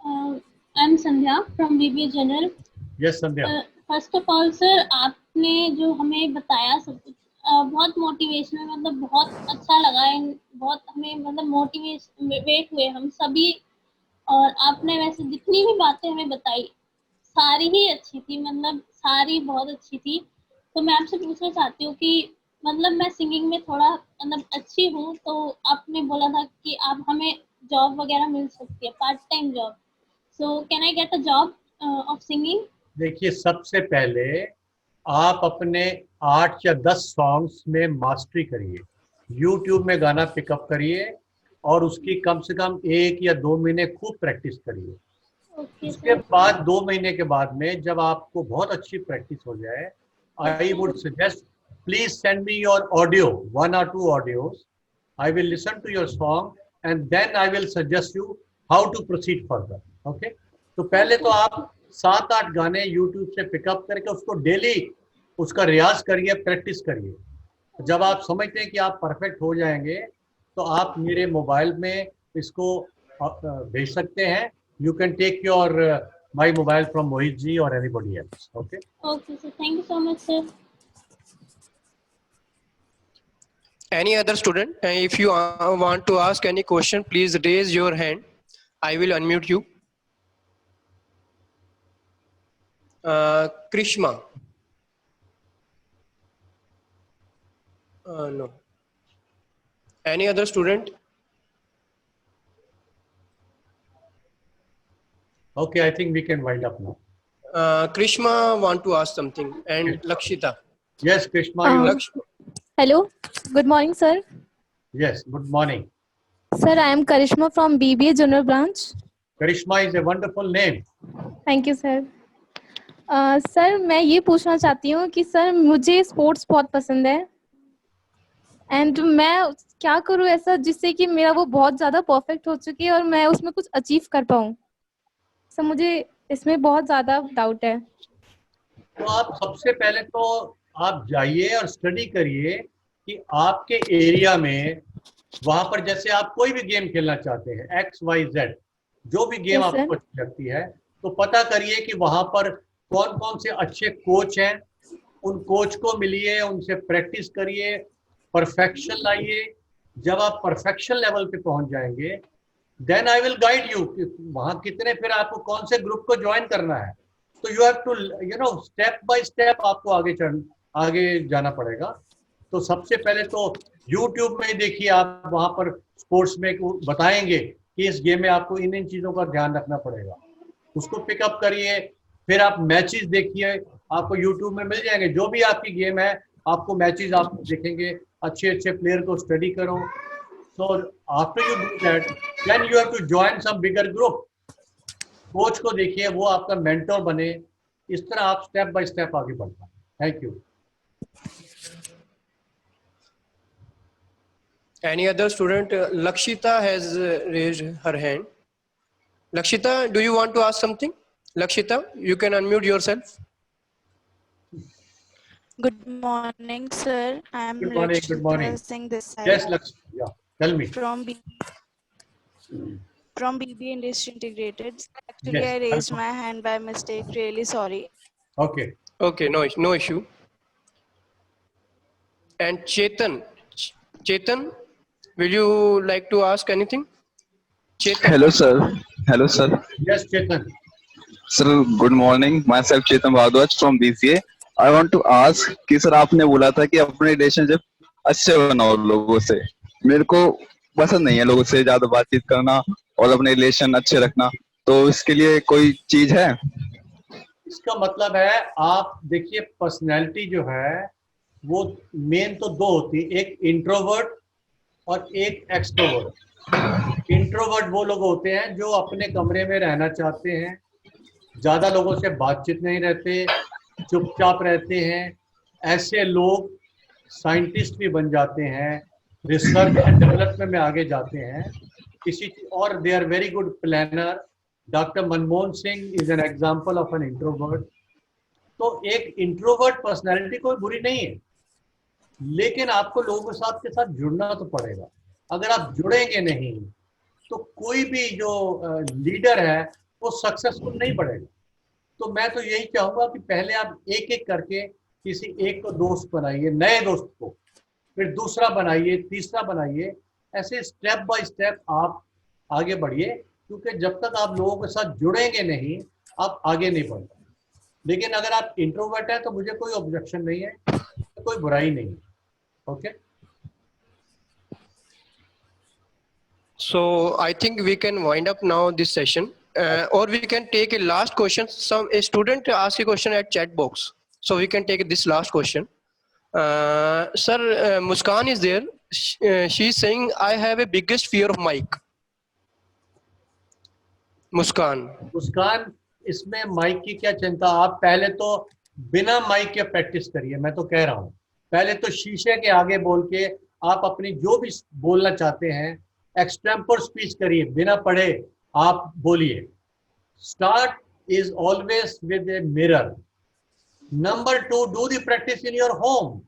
I'm Sandhya from BBA General.
Yes, Sandhya.
First of all, sir, आपने जो हमें बताया सब कुछ बहुत मोटिवेशनल, मतलब बहुत अच्छा लगा। बहुत हमें मतलब मोटिवेट हुए हम सभी। और आपने वैसे जितनी भी बातें हमें बताई सारी ही अच्छी थी, मतलब सारी बहुत अच्छी थी। तो मैं आपसे पूछना चाहती हूँ कि मतलब मैं सिंगिंग में थोड़ा मतलब अच्छी हूँ, तो आपने बोला था कि आप हमें जॉब वगैरह मिल सकती है, part time job. So can I get a job of singing?
देखिए, सबसे पहले आप अपने 8 या 10 सॉन्ग्स में मास्टरी करिए, YouTube में गाना पिकअप करिए और उसकी कम से कम 1 या 2 महीने खूब प्रैक्टिस करिए। उसके बाद 2 महीने के बाद में जब आपको बहुत अच्छी प्रैक्टिस हो जाए, I would suggest please send me your audio, 1 or 2 audios. I will listen to your song and then I will suggest you how to proceed further. Okay, तो पहले तो आप 7-8 गाने YouTube से पिकअप करके उसको डेली उसका रियाज करिए, प्रैक्टिस करिए। जब आप समझते हैं कि आप परफेक्ट हो जाएंगे तो आप मेरे मोबाइल में इसको भेज सकते हैं। You can take your my mobile from Mohit ji or anybody else. Okay.
Okay, sir. Thank you so much, sir.
Any other student? If you want to ask any question, please raise your hand. I will unmute you. Krishma. No. Any other student?
Okay, I think we can wind up now.
Krishma want to ask something, and Lakshita.
Yes, Krishma.
Hello. Good morning, sir.
Yes, good morning.
Sir, I am Karishma from BBA General Branch.
Karishma is a wonderful name.
Thank you, sir. Sir मैं ये पूछना चाहती हूँ कि sir मुझे sports बहुत पसंद है एंड मैं क्या करूँ ऐसा जिससे कि मेरा वो बहुत ज़्यादा परफेक्ट हो चुकी है और मैं उसमें कुछ अचीव कर पाऊँ। सर मुझे इसमें बहुत ज़्यादा डाउट है।
तो आप सबसे पहले तो आप जाइए और स्टडी करिए कि आपके एरिया में वहां पर जैसे आप कोई भी गेम खेलना चाहते हैं, XYZ जो भी गेम आपको अच्छी लगती है, तो पता करिए कि वहां पर कौन कौन से अच्छे कोच हैं, उन कोच को मिलिए, उनसे प्रैक्टिस करिए, परफेक्शन लाइए। जब आप परफेक्शन लेवल पे पहुंच जाएंगे then I will guide you कि वहां कितने फिर आपको कौन से ग्रुप को ज्वाइन करना है। तो you have to step by step आपको आगे जाना पड़ेगा। तो सबसे पहले तो YouTube में देखिए, आप वहां पर स्पोर्ट्स में बताएंगे कि इस गेम में आपको इन इन चीजों का ध्यान रखना पड़ेगा, उसको पिकअप करिए। फिर आप मैचेस देखिए, आपको YouTube में मिल जाएंगे, जो भी आपकी गेम है आपको मैचेस आप देखेंगे, अच्छे अच्छे प्लेयर को स्टडी करो। So after you do that then you have to join some bigger group. Coach को देखिए, वो आपका मेंटर बने। इस तरह आप स्टेप बाय स्टेप आगे बढ़ना। Thank you.
Any other student? Lakshita has raised her hand. Lakshita, do you want to ask something? Lakshita, you can unmute yourself.
Good morning, sir. I am
Good morning. Good morning.
Singh this side.
Yes, Lakshmi. Yeah, tell me.
From BBA Industry Integrated. Actually,
Yes,
I raised my hand by mistake. Really sorry.
Okay.
Okay, no issue. And Chetan, will you like to ask anything? Chetan.
Hello, sir. Hello, sir.
Yes, Chetan.
Sir, good morning. Myself Chetan Bhardwaj from BCA. I want to ask कि sir आपने बोला था कि अपने relationship अच्छे बनाओ लोगों से। मेरे को पसंद नहीं है लोगों से ज्यादा बातचीत करना और अपने रिलेशन अच्छे रखना, तो इसके लिए कोई चीज है?
इसका मतलब है, आप देखिए, पर्सनैलिटी जो है वो मेन तो 2 होती है, एक इंट्रोवर्ट और एक एक्सट्रोवर्ट। इंट्रोवर्ट वो लोग होते हैं जो अपने कमरे में रहना चाहते हैं, ज्यादा लोगों से बातचीत नहीं रहते, चुपचाप रहते हैं, ऐसे लोग साइंटिस्ट भी बन जाते हैं, रिसर्च एंड डेवलपमेंट में आगे जाते हैं किसी, और they are very good planner. Doctor Manmohan Singh is an example of an introvert. तो एक इंट्रोवर्ट पर्सनालिटी कोई बुरी नहीं है, लेकिन आपको लोगों के साथ जुड़ना तो पड़ेगा। अगर आप जुड़ेंगे नहीं तो कोई भी जो लीडर है वो सक्सेसफुल नहीं बढ़ेगा। तो मैं तो यही चाहूंगा कि पहले आप एक एक करके किसी एक को दोस्त बनाइए, नए दोस्त को, फिर दूसरा बनाइए, तीसरा बनाइए, ऐसे स्टेप बाय स्टेप आप आगे बढ़िए, क्योंकि जब तक आप लोगों के साथ जुड़ेंगे नहीं आप आगे नहीं बढ़ पाएंगे। लेकिन अगर आप इंट्रोवर्ट है तो मुझे कोई ऑब्जेक्शन नहीं है, कोई बुराई नहीं है। Okay,
So I think we can wind up now this session, or we can take a last question. A student asked a question at chat box, so we can take this last question. Sir, Muskan is there. She is saying, I have a biggest fear of mic. मुस्कान
इसमें mic की क्या चिंता, आप पहले तो बिना mic के practice करिए। मैं तो कह रहा हूँ पहले तो शीशे के आगे बोल के आप अपनी जो भी बोलना चाहते हैं एक्सटेम्पोर स्पीच करिए, बिना पढ़े आप बोलिए। Start is always with a mirror. Number 2, do the practice in your home.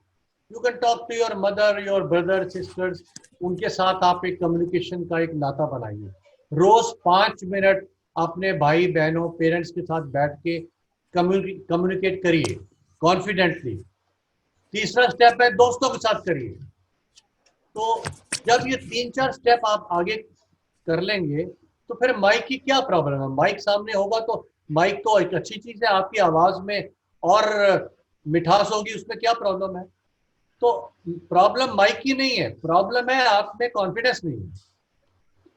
You can talk to your mother, your brother, sisters, उनके साथ आप एक कम्युनिकेशन का एक नाता बनाइए। रोज 5 मिनट अपने भाई बहनों, पेरेंट्स के साथ बैठ के कम्युनिकेट करिए कॉन्फिडेंटली। तीसरा स्टेप है दोस्तों के साथ करिए। तो जब ये 3-4 स्टेप आप आगे कर लेंगे तो फिर माइक की क्या प्रॉब्लम है। माइक सामने होगा तो माइक तो एक अच्छी चीज है, आपकी आवाज में और मिठास होगी, उसमें क्या प्रॉब्लम है। तो प्रॉब्लम माइक की नहीं है, प्रॉब्लम है आप में कॉन्फिडेंस नहीं है।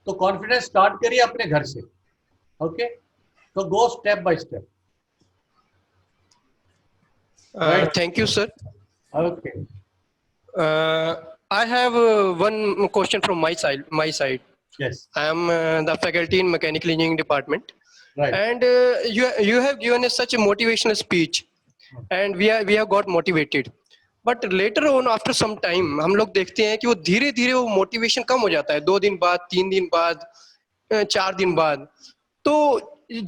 तो कॉन्फिडेंस स्टार्ट करिए अपने घर से। ओके, तो go step by step.
Thank you, sir.
Okay.
I have one question from my side.
Yes.
I am the faculty in mechanical engineering department.
Right.
And you have given us such a motivational speech, and we have got motivated. But later on, after some time, हम लोग देखते हैं कि वो धीरे धीरे वो motivation कम हो जाता है। 2 दिन बाद, 3 दिन बाद, 4 दिन बाद। तो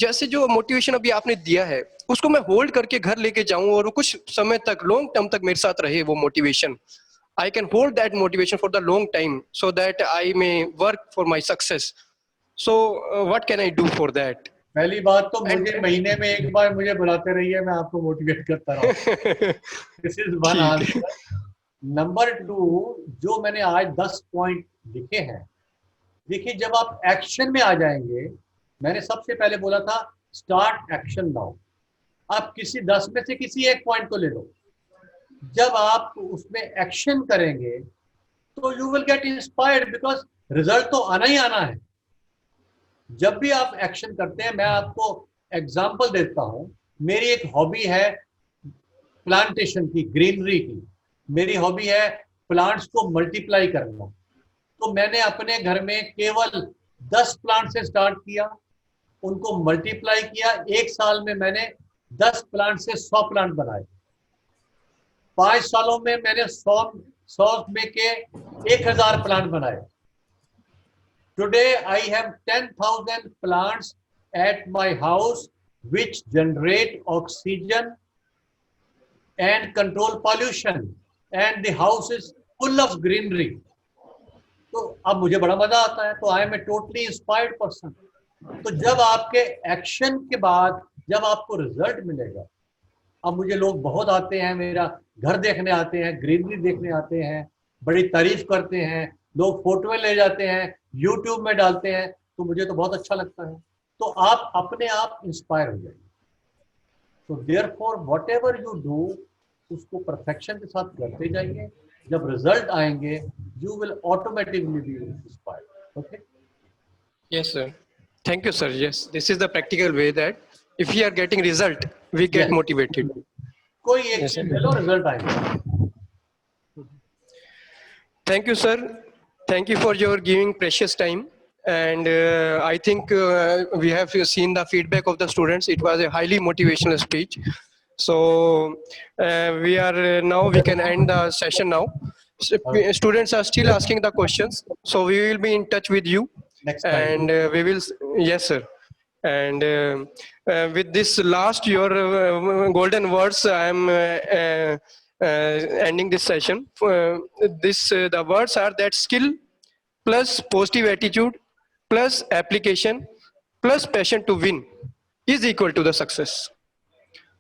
जैसे जो मोटिवेशन अभी आपने दिया है उसको मैं होल्ड करके घर लेके जाऊं और कुछ समय तक, लॉन्ग टर्म तक मेरे साथ रहे वो motivation. I can hold that motivation for the long time so that I may work for my success. So what can I do for that?
पहली बात तो मुझे महीने में एक बार मुझे बुलाते रहिए, मैं आपको मोटिवेट करता रहूं। This is one answer. Number 2, जो मैंने आज 10 पॉइंट लिखे हैं, देखिए जब आप एक्शन में आ जाएंगे, मैंने सबसे पहले बोला था स्टार्ट एक्शन नाउ। आप किसी 10 में से किसी एक पॉइंट को ले लो, जब आप उसमें एक्शन करेंगे तो you will get inspired, because result तो आना ही आना है। जब भी आप एक्शन करते हैं, मैं आपको एग्जांपल देता हूं। मेरी एक हॉबी है प्लांटेशन की, ग्रीनरी की। मेरी हॉबी है प्लांट्स को मल्टीप्लाई करना। तो मैंने अपने घर में केवल 10 प्लांट से स्टार्ट किया, उनको मल्टीप्लाई किया। 1 साल में मैंने 10 प्लांट से 100 प्लांट बनाए। 5 सालों में मैंने 100 में के 1000 प्लांट बनाए। Today I have 10,000 plants at my house which generate oxygen and control pollution, and the house is full of greenery. तो अब मुझे बड़ा मजा आता है। तो I am a totally inspired person. तो जब आपके एक्शन के बाद जब आपको रिजल्ट मिलेगा, अब मुझे लोग बहुत आते हैं, मेरा घर देखने आते हैं, ग्रीनरी देखने आते हैं, बड़ी तारीफ करते हैं, लोग फोटो ले जाते हैं, यूट्यूब में डालते हैं, तो मुझे तो बहुत अच्छा लगता है। तो आप अपने आप इंस्पायर हो जाएंगे। तो देयरफॉर व्हाटएवर यू डू, उसको परफेक्शन के साथ करते जाइए। जब रिजल्ट आएंगे, you will automatically B inspired. Okay,
Yes, sir. Thank you, sir. Yes, this is the practical way that if we are getting result, we get
Yes.
motivated.
कोई एक
Yes,
चीज ले लो, रिजल्ट आएगा।
Thank you, sir. Thank you for your giving precious time. And I think we have seen the feedback of the students. It was a highly motivational speech. So we are now, we can end the session now. Students are still asking the questions, so we will be in touch with you.
Next time.
And we will, yes sir. And with this last your golden words, I am ending this session. The words are that skill plus positive attitude plus application plus passion to win is equal to the success.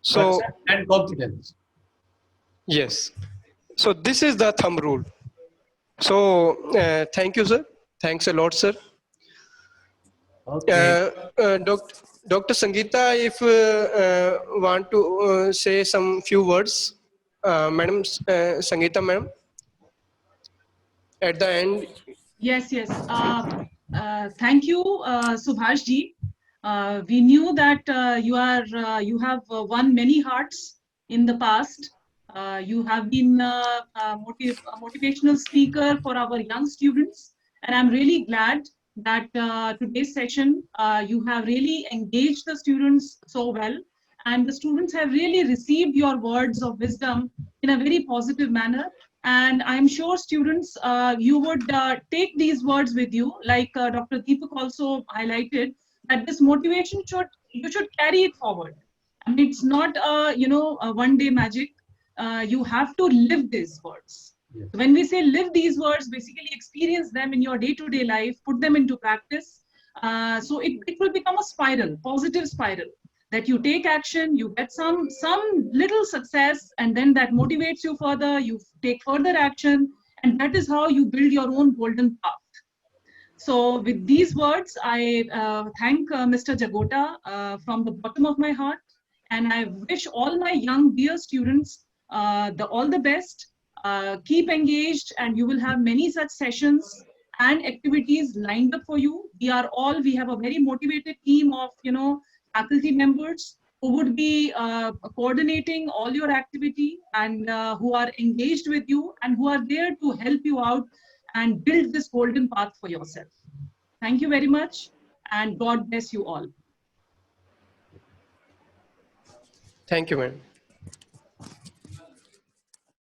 So,
and confidence.
yes. So this is the thumb rule. So thank you, sir. Thanks a lot, sir.
Okay.
Dr. Sangeeta, if want to say some few words, Madam Sangeeta, madam, at the end.
Yes. Thank you, Subhash ji. We knew that you have won many hearts in the past. You have been a motivational speaker for our young students, and I'm really glad that today's session you have really engaged the students so well, and the students have really received your words of wisdom in a very positive manner. And I'm sure students, you would take these words with you, like Dr. Deepak also highlighted, that this motivation you should carry it forward. I mean, it's not a one-day magic. You have to live these words. Yes. When we say live these words, basically experience them in your day-to-day life, put them into practice. So it will become a spiral, positive spiral, that you take action, you get some little success, and then that motivates you further, you take further action, and that is how you build your own golden path. So with these words, I thank Mr. Jagota from the bottom of my heart, and I wish all my young dear students all the best. Keep engaged, and you will have many such sessions and activities lined up for you. We have a very motivated team of faculty members who would be coordinating all your activity, and who are engaged with you and who are there to help you out and build this golden path for yourself. Thank you very much, and God bless you all.
Thank you, madam.